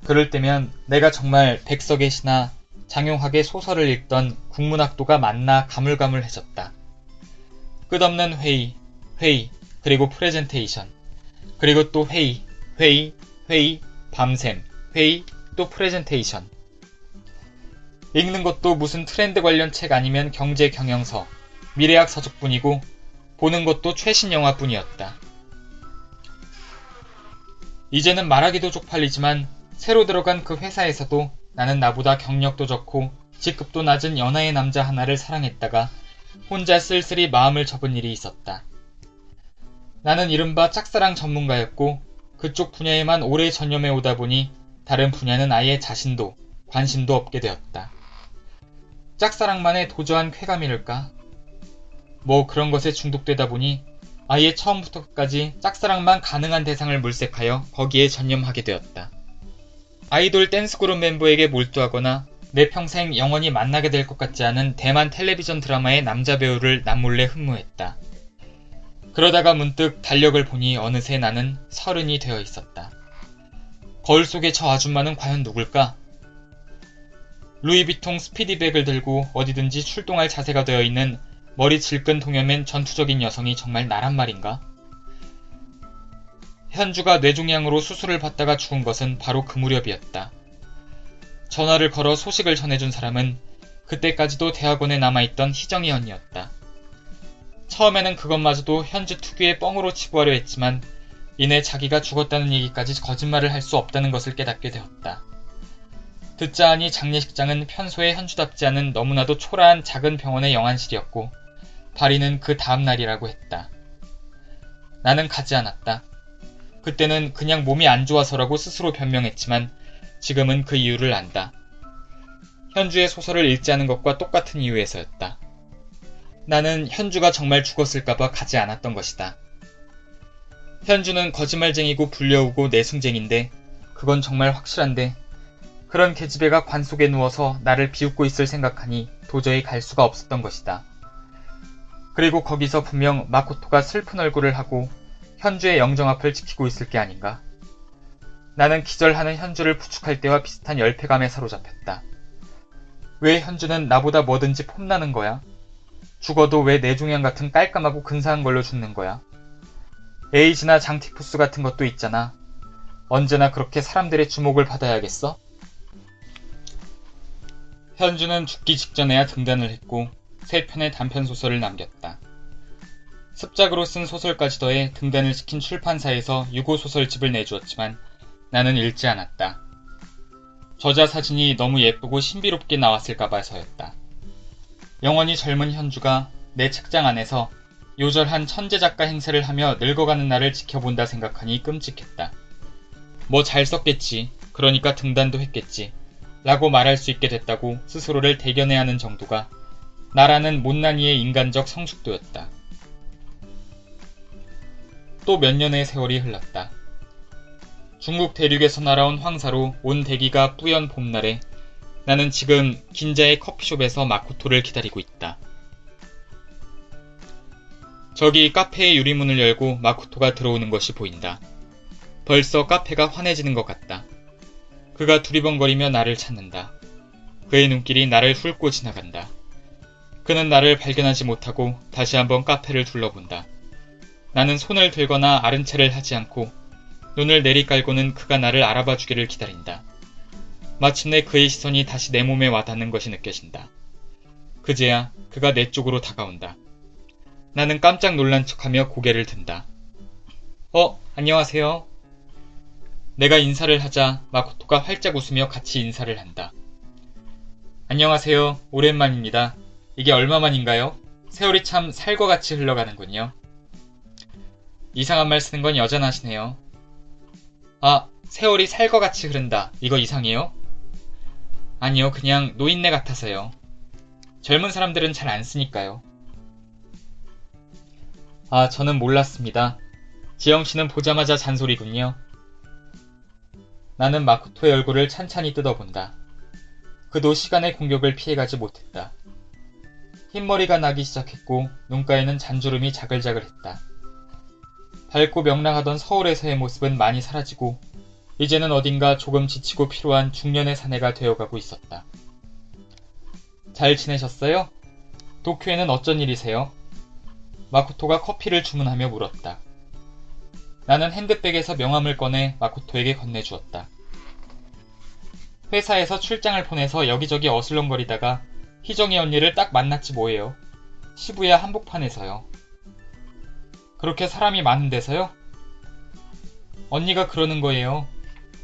그럴 때면 내가 정말 백석의 시나 장용학의 소설을 읽던 국문학도가 맞나 가물가물해졌다. 끝없는 회의, 그리고 프레젠테이션, 그리고 또 회의, 밤샘, 회의, 또 프레젠테이션. 읽는 것도 무슨 트렌드 관련 책 아니면 경제 경영서, 미래학 서적뿐이고 보는 것도 최신 영화뿐이었다. 이제는 말하기도 쪽팔리지만 새로 들어간 그 회사에서도 나는 나보다 경력도 적고 직급도 낮은 연하의 남자 하나를 사랑했다가 혼자 쓸쓸히 마음을 접은 일이 있었다. 나는 이른바 짝사랑 전문가였고 그쪽 분야에만 오래 전념해 오다 보니 다른 분야는 아예 자신도 관심도 없게 되었다. 짝사랑만의 도저한 쾌감이랄까? 뭐 그런 것에 중독되다 보니 아예 처음부터 끝까지 짝사랑만 가능한 대상을 물색하여 거기에 전념하게 되었다. 아이돌 댄스그룹 멤버에게 몰두하거나 내 평생 영원히 만나게 될 것 같지 않은 대만 텔레비전 드라마의 남자 배우를 남몰래 흠모했다. 그러다가 문득 달력을 보니 어느새 나는 30이 되어 있었다. 거울 속의 저 아줌마는 과연 누굴까? 루이비통 스피디백을 들고 어디든지 출동할 자세가 되어 있는 머리 질끈 동여맨 전투적인 여성이 정말 나란 말인가? 현주가 뇌종양으로 수술을 받다가 죽은 것은 바로 그 무렵이었다. 전화를 걸어 소식을 전해준 사람은 그때까지도 대학원에 남아있던 희정이 언니였다. 처음에는 그것마저도 현주 특유의 뻥으로 치부하려 했지만 이내 자기가 죽었다는 얘기까지 거짓말을 할 수 없다는 것을 깨닫게 되었다. 듣자 하니 장례식장은 평소에 현주답지 않은 너무나도 초라한 작은 병원의 영안실이었고 발인은 그 다음 날이라고 했다. 나는 가지 않았다. 그때는 그냥 몸이 안 좋아서라고 스스로 변명했지만 지금은 그 이유를 안다. 현주의 소설을 읽지 않은 것과 똑같은 이유에서였다. 나는 현주가 정말 죽었을까봐 가지 않았던 것이다. 현주는 거짓말쟁이고 불려오고 내숭쟁인데 그건 정말 확실한데 그런 계집애가 관 속에 누워서 나를 비웃고 있을 생각하니 도저히 갈 수가 없었던 것이다. 그리고 거기서 분명 마코토가 슬픈 얼굴을 하고 현주의 영정 앞을 지키고 있을 게 아닌가. 나는 기절하는 현주를 부축할 때와 비슷한 열패감에 사로잡혔다. 왜 현주는 나보다 뭐든지 폼나는 거야? 죽어도 왜 뇌종양 같은 깔끔하고 근사한 걸로 죽는 거야? 에이즈나 장티푸스 같은 것도 있잖아. 언제나 그렇게 사람들의 주목을 받아야겠어? 현주는 죽기 직전에야 등단을 했고 3편의 단편소설을 남겼다. 습작으로 쓴 소설까지 더해 등단을 시킨 출판사에서 유고소설집을 내주었지만 나는 읽지 않았다. 저자 사진이 너무 예쁘고 신비롭게 나왔을까봐서였다. 영원히 젊은 현주가 내 책장 안에서 요절한 천재작가 행세를 하며 늙어가는 나를 지켜본다 생각하니 끔찍했다. 뭐 잘 썼겠지. 그러니까 등단도 했겠지. 라고 말할 수 있게 됐다고 스스로를 대견해 하는 정도가 나라는 못난 이의 인간적 성숙도였다. 또 몇 년의 세월이 흘렀다. 중국 대륙에서 날아온 황사로 온 대기가 뿌연 봄날에 나는 지금 긴자의 커피숍에서 마코토를 기다리고 있다. 저기 카페의 유리문을 열고 마코토가 들어오는 것이 보인다. 벌써 카페가 환해지는 것 같다. 그가 두리번거리며 나를 찾는다. 그의 눈길이 나를 훑고 지나간다. 그는 나를 발견하지 못하고 다시 한번 카페를 둘러본다. 나는 손을 들거나 아른 체를 하지 않고 눈을 내리깔고는 그가 나를 알아봐 주기를 기다린다. 마침내 그의 시선이 다시 내 몸에 와닿는 것이 느껴진다. 그제야 그가 내 쪽으로 다가온다. 나는 깜짝 놀란 척하며 고개를 든다. 안녕하세요. 내가 인사를 하자 마코토가 활짝 웃으며 같이 인사를 한다. 안녕하세요. 오랜만입니다. 이게 얼마만인가요? 세월이 참 살과 같이 흘러가는군요. 이상한 말 쓰는 건 여전하시네요. 세월이 살과 같이 흐른다. 이거 이상해요? 아니요, 그냥 노인네 같아서요. 젊은 사람들은 잘 안 쓰니까요. 아, 저는 몰랐습니다. 지영씨는 보자마자 잔소리군요. 나는 마코토의 얼굴을 찬찬히 뜯어본다. 그도 시간의 공격을 피해가지 못했다. 흰머리가 나기 시작했고 눈가에는 잔주름이 자글자글했다. 밝고 명랑하던 서울에서의 모습은 많이 사라지고 이제는 어딘가 조금 지치고 피로한 중년의 사내가 되어가고 있었다. 잘 지내셨어요? 도쿄에는 어쩐 일이세요? 마코토가 커피를 주문하며 물었다. 나는 핸드백에서 명함을 꺼내 마코토에게 건네주었다. 회사에서 출장을 보내서 여기저기 어슬렁거리다가 희정이 언니를 딱 만났지 뭐예요. 시부야 한복판에서요. 그렇게 사람이 많은 데서요? 언니가 그러는 거예요.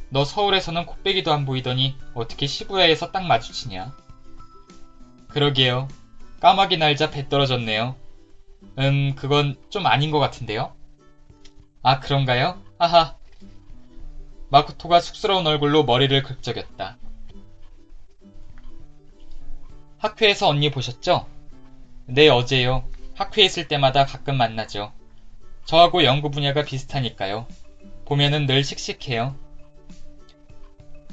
너 서울에서는 코빼기도 안 보이더니 어떻게 시부야에서 딱 마주치냐. 그러게요. 까마귀 날자 배 떨어졌네요. 그건 좀 아닌 것 같은데요? 아, 그런가요? 하하. 마코토가 쑥스러운 얼굴로 머리를 긁적였다. 학회에서 언니 보셨죠? 네, 어제요. 학회에 있을 때마다 가끔 만나죠. 저하고 연구 분야가 비슷하니까요. 보면은 늘 씩씩해요.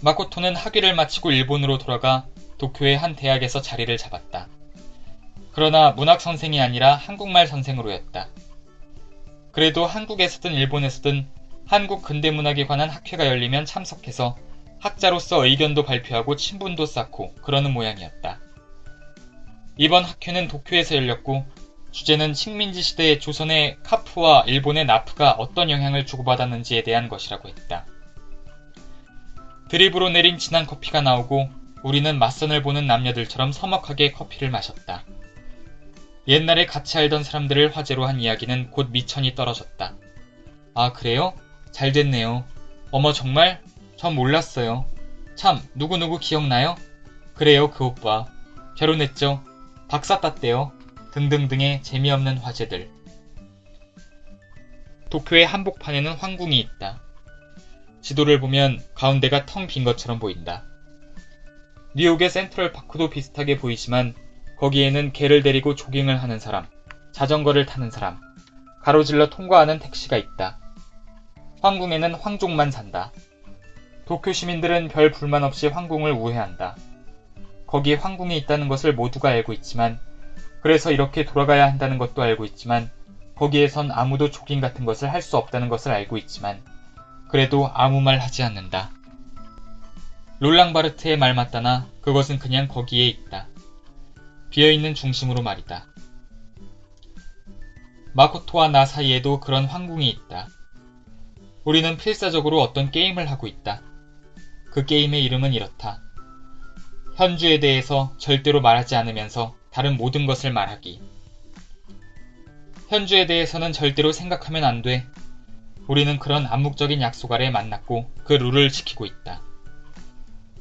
마코토는 학위를 마치고 일본으로 돌아가 도쿄의 한 대학에서 자리를 잡았다. 그러나 문학 선생이 아니라 한국말 선생으로였다. 그래도 한국에서든 일본에서든 한국 근대문학에 관한 학회가 열리면 참석해서 학자로서 의견도 발표하고 친분도 쌓고 그러는 모양이었다. 이번 학회는 도쿄에서 열렸고 주제는 식민지 시대의 조선의 카프와 일본의 나프가 어떤 영향을 주고받았는지에 대한 것이라고 했다. 드립으로 내린 진한 커피가 나오고 우리는 맞선을 보는 남녀들처럼 서먹하게 커피를 마셨다. 옛날에 같이 알던 사람들을 화제로 한 이야기는 곧 미천이 떨어졌다. 아, 그래요? 잘 됐네요. 어머, 정말? 전 몰랐어요. 참, 누구누구 기억나요? 그래요, 그 오빠. 결혼했죠. 박사 땄대요. 등등등의 재미없는 화제들. 도쿄의 한복판에는 황궁이 있다. 지도를 보면 가운데가 텅 빈 것처럼 보인다. 뉴욕의 센트럴파크도 비슷하게 보이지만 거기에는 개를 데리고 조깅을 하는 사람, 자전거를 타는 사람, 가로질러 통과하는 택시가 있다. 황궁에는 황족만 산다. 도쿄 시민들은 별 불만 없이 황궁을 우회한다. 거기에 황궁이 있다는 것을 모두가 알고 있지만, 그래서 이렇게 돌아가야 한다는 것도 알고 있지만, 거기에선 아무도 조깅 같은 것을 할 수 없다는 것을 알고 있지만, 그래도 아무 말 하지 않는다. 롤랑바르트의 말 맞다나 그것은 그냥 거기에 있다. 비어있는 중심으로 말이다. 마코토와 나 사이에도 그런 황궁이 있다. 우리는 필사적으로 어떤 게임을 하고 있다. 그 게임의 이름은 이렇다. 현주에 대해서 절대로 말하지 않으면서 다른 모든 것을 말하기. 현주에 대해서는 절대로 생각하면 안 돼. 우리는 그런 암묵적인 약속 아래 만났고 그 룰을 지키고 있다.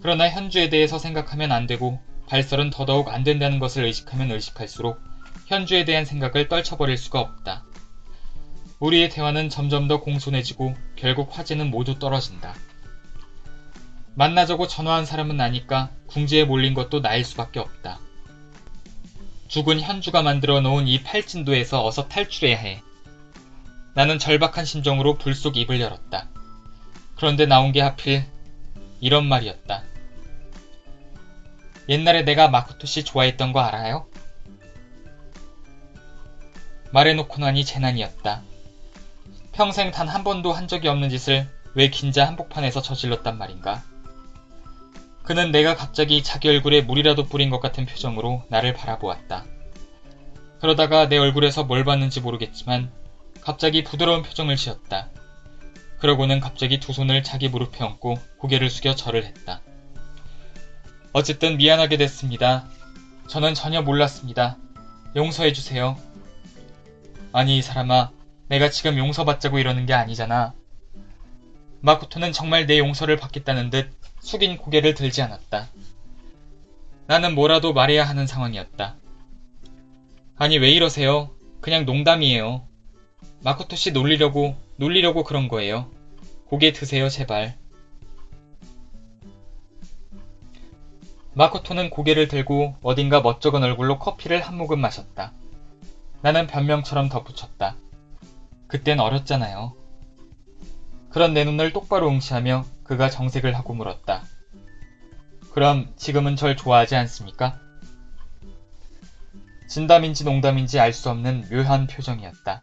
그러나 현주에 대해서 생각하면 안 되고 발설은 더더욱 안 된다는 것을 의식하면 의식할수록 현주에 대한 생각을 떨쳐버릴 수가 없다. 우리의 대화는 점점 더 공손해지고 결국 화제는 모두 떨어진다. 만나자고 전화한 사람은 나니까 궁지에 몰린 것도 나일 수밖에 없다. 죽은 현주가 만들어 놓은 이 팔진도에서 어서 탈출해야 해. 나는 절박한 심정으로 불쑥 입을 열었다. 그런데 나온 게 하필 이런 말이었다. 옛날에 내가 마코토 씨 좋아했던 거 알아요? 말해놓고 나니 재난이었다. 평생 단 한 번도 한 적이 없는 짓을 왜 긴자 한복판에서 저질렀단 말인가? 그는 내가 갑자기 자기 얼굴에 물이라도 뿌린 것 같은 표정으로 나를 바라보았다. 그러다가 내 얼굴에서 뭘 봤는지 모르겠지만 갑자기 부드러운 표정을 지었다. 그러고는 갑자기 두 손을 자기 무릎에 얹고 고개를 숙여 절을 했다. 어쨌든 미안하게 됐습니다. 저는 전혀 몰랐습니다. 용서해주세요. 아니, 이 사람아, 내가 지금 용서받자고 이러는 게 아니잖아. 마코토는 정말 내 용서를 받겠다는 듯 숙인 고개를 들지 않았다. 나는 뭐라도 말해야 하는 상황이었다. 아니, 왜 이러세요? 그냥 농담이에요. 마코토 씨 놀리려고 그런 거예요. 고개 드세요, 제발. 마코토는 고개를 들고 어딘가 멋쩍은 얼굴로 커피를 한 모금 마셨다. 나는 변명처럼 덧붙였다. 그땐 어렸잖아요. 그런 내 눈을 똑바로 응시하며 그가 정색을 하고 물었다. 그럼 지금은 절 좋아하지 않습니까? 진담인지 농담인지 알 수 없는 묘한 표정이었다.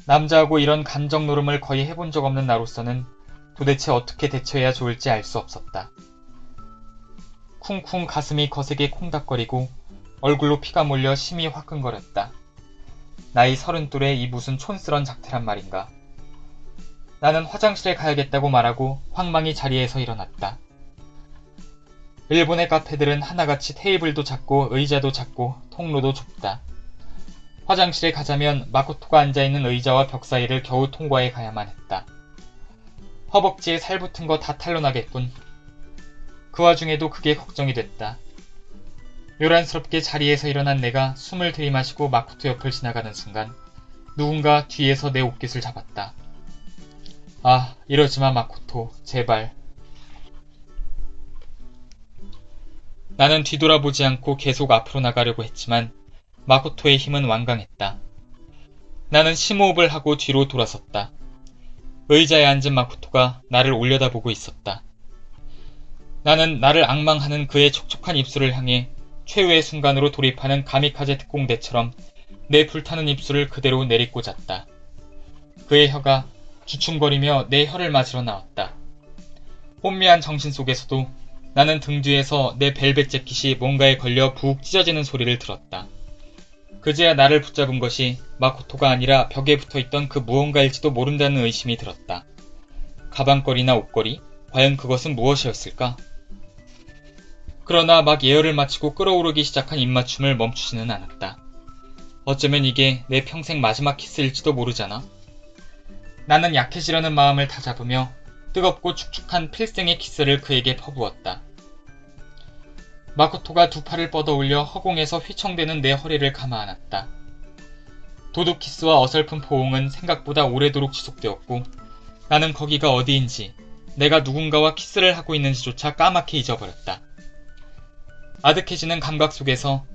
남자하고 이런 감정 노름을 거의 해본 적 없는 나로서는 도대체 어떻게 대처해야 좋을지 알 수 없었다. 쿵쿵 가슴이 거세게 콩닥거리고 얼굴로 피가 몰려 심이 화끈거렸다. 나이 32에 이 무슨 촌스런 작태란 말인가. 나는 화장실에 가야겠다고 말하고 황망히 자리에서 일어났다. 일본의 카페들은 하나같이 테이블도 작고 의자도 작고 통로도 좁다. 화장실에 가자면 마코토가 앉아있는 의자와 벽 사이를 겨우 통과해 가야만 했다. 허벅지에 살 붙은 거 다 탄로나겠군. 그 와중에도 그게 걱정이 됐다. 요란스럽게 자리에서 일어난 내가 숨을 들이마시고 마코토 옆을 지나가는 순간 누군가 뒤에서 내 옷깃을 잡았다. 아, 이러지마 마코토, 제발. 나는 뒤돌아보지 않고 계속 앞으로 나가려고 했지만 마코토의 힘은 완강했다. 나는 심호흡을 하고 뒤로 돌아섰다. 의자에 앉은 마코토가 나를 올려다보고 있었다. 나는 나를 앙망하는 그의 촉촉한 입술을 향해 최후의 순간으로 돌입하는 가미카제 특공대처럼 내 불타는 입술을 그대로 내리꽂았다. 그의 혀가 주춤거리며 내 혀를 맞으러 나왔다. 혼미한 정신 속에서도 나는 등 뒤에서 내 벨벳 재킷이 뭔가에 걸려 푹 찢어지는 소리를 들었다. 그제야 나를 붙잡은 것이 마코토가 아니라 벽에 붙어있던 그 무언가일지도 모른다는 의심이 들었다. 가방걸이나 옷걸이? 과연 그것은 무엇이었을까? 그러나 막 예열을 마치고 끓어오르기 시작한 입맞춤을 멈추지는 않았다. 어쩌면 이게 내 평생 마지막 키스일지도 모르잖아. 나는 약해지려는 마음을 다잡으며 뜨겁고 축축한 필생의 키스를 그에게 퍼부었다. 마코토가 두 팔을 뻗어올려 허공에서 휘청대는 내 허리를 감아 안았다. 도둑 키스와 어설픈 포옹은 생각보다 오래도록 지속되었고 나는 거기가 어디인지 내가 누군가와 키스를 하고 있는지조차 까맣게 잊어버렸다. 아득해지는 감각 속에서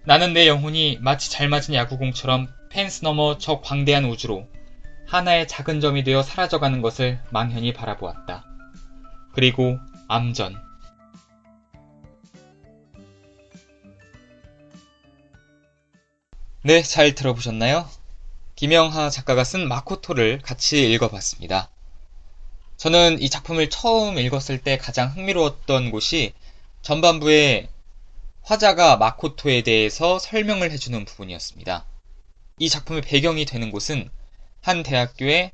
나는 내 영혼이 마치 잘 맞은 야구공처럼 펜스 너머 저 광대한 우주로 하나의 작은 점이 되어 사라져가는 것을 망연히 바라보았다. 그리고 암전. 네, 잘 들어보셨나요? 김영하 작가가 쓴 마코토를 같이 읽어봤습니다. 저는 이 작품을 처음 읽었을 때 가장 흥미로웠던 곳이 전반부에 화자가 마코토에 대해서 설명을 해주는 부분이었습니다. 이 작품의 배경이 되는 곳은 한 대학교의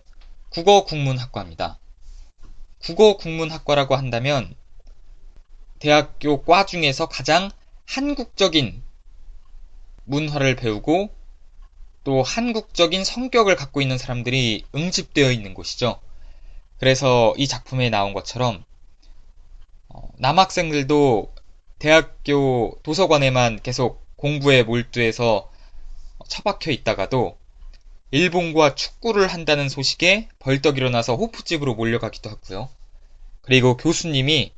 국어국문학과입니다. 국어국문학과라고 한다면 대학교 과 중에서 가장 한국적인 문화를 배우고 또 한국적인 성격을 갖고 있는 사람들이 응집되어 있는 곳이죠. 그래서 이 작품에 나온 것처럼 남학생들도 대학교 도서관에만 계속 공부에 몰두해서 처박혀 있다가도 일본과 축구를 한다는 소식에 벌떡 일어나서 호프집으로 몰려가기도 하고요. 그리고 교수님이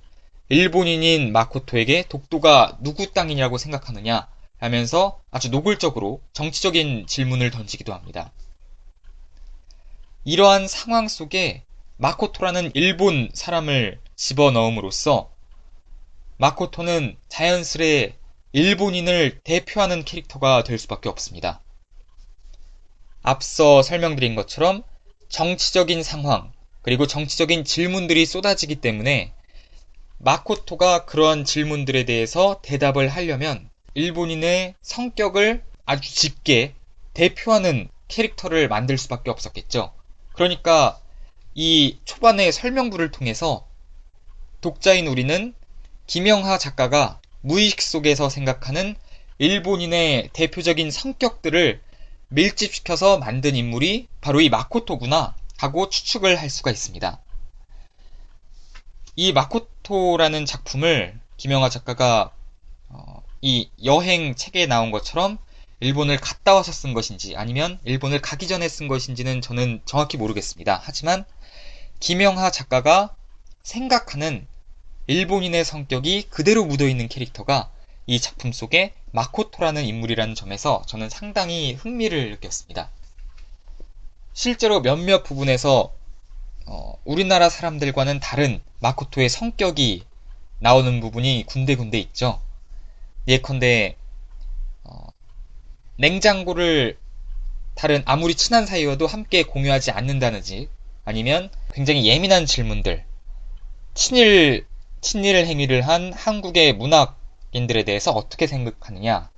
일본인인 마코토에게 독도가 누구 땅이냐고 생각하느냐 하면서 아주 노골적으로 정치적인 질문을 던지기도 합니다. 이러한 상황 속에 마코토라는 일본 사람을 집어넣음으로써 마코토는 자연스레 일본인을 대표하는 캐릭터가 될 수밖에 없습니다. 앞서 설명드린 것처럼 정치적인 상황 그리고 정치적인 질문들이 쏟아지기 때문에 마코토가 그러한 질문들에 대해서 대답을 하려면 일본인의 성격을 아주 짙게 대표하는 캐릭터를 만들 수밖에 없었겠죠. 그러니까 이 초반의 설명부를 통해서 독자인 우리는 김영하 작가가 무의식 속에서 생각하는 일본인의 대표적인 성격들을 밀집시켜서 만든 인물이 바로 이 마코토구나 하고 추측을 할 수가 있습니다. 이 마코토라는 작품을 김영하 작가가 이 여행 책에 나온 것처럼 일본을 갔다 와서 쓴 것인지 아니면 일본을 가기 전에 쓴 것인지는 저는 정확히 모르겠습니다. 하지만 김영하 작가가 생각하는 일본인의 성격이 그대로 묻어있는 캐릭터가 이 작품 속에 마코토라는 인물이라는 점에서 저는 상당히 흥미를 느꼈습니다. 실제로 몇몇 부분에서 우리나라 사람들과는 다른 마코토의 성격이 나오는 부분이 군데군데 있죠. 예컨대 냉장고를 다른 아무리 친한 사이여도 함께 공유하지 않는다든지, 아니면 굉장히 예민한 질문들, 친일 행위를 한 한국의 문학인들에 대해서 어떻게 생각하느냐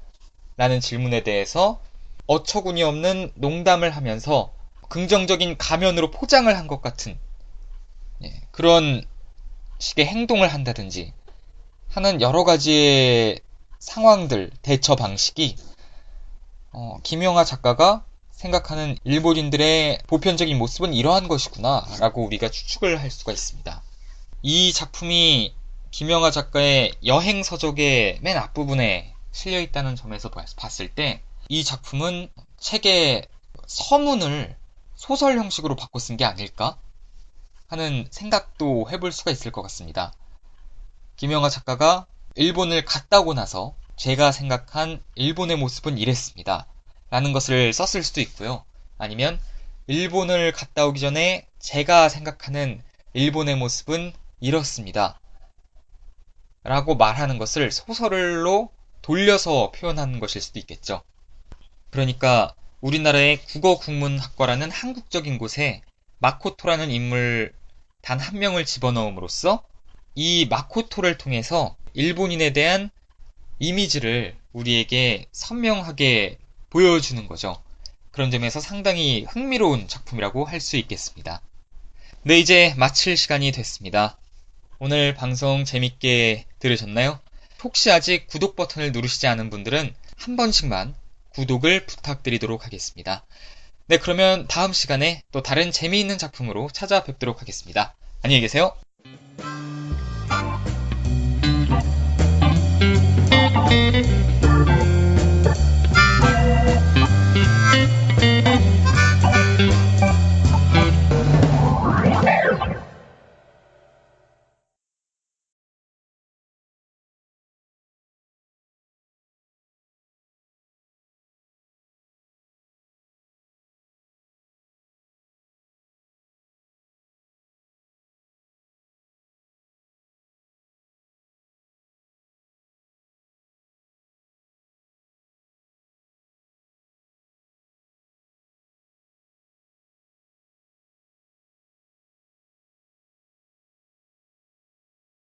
라는 질문에 대해서 어처구니 없는 농담을 하면서 긍정적인 가면으로 포장을 한 것 같은 그런 식의 행동을 한다든지 하는 여러 가지의 상황들, 대처 방식이 김영하 작가가 생각하는 일본인들의 보편적인 모습은 이러한 것이구나 라고 우리가 추측을 할 수가 있습니다. 이 작품이 김영하 작가의 여행 서적의 맨 앞부분에 실려있다는 점에서 봤을 때 이 작품은 책의 서문을 소설 형식으로 바꿔 쓴 게 아닐까 하는 생각도 해볼 수가 있을 것 같습니다. 김영하 작가가 일본을 갔다 오고 나서 제가 생각한 일본의 모습은 이랬습니다 라는 것을 썼을 수도 있고요. 아니면 일본을 갔다 오기 전에 제가 생각하는 일본의 모습은 이렇습니다 라고 말하는 것을 소설로 돌려서 표현하는 것일 수도 있겠죠. 그러니까 우리나라의 국어국문학과라는 한국적인 곳에 마코토라는 인물 단 한 명을 집어넣음으로써 이 마코토를 통해서 일본인에 대한 이미지를 우리에게 선명하게 보여주는 거죠. 그런 점에서 상당히 흥미로운 작품이라고 할 수 있겠습니다. 네, 이제 마칠 시간이 됐습니다. 오늘 방송 재밌게 들으셨나요? 혹시 아직 구독 버튼을 누르시지 않은 분들은 한 번씩만 구독을 부탁드리도록 하겠습니다. 네, 그러면 다음 시간에 또 다른 재미있는 작품으로 찾아뵙도록 하겠습니다. 안녕히 계세요.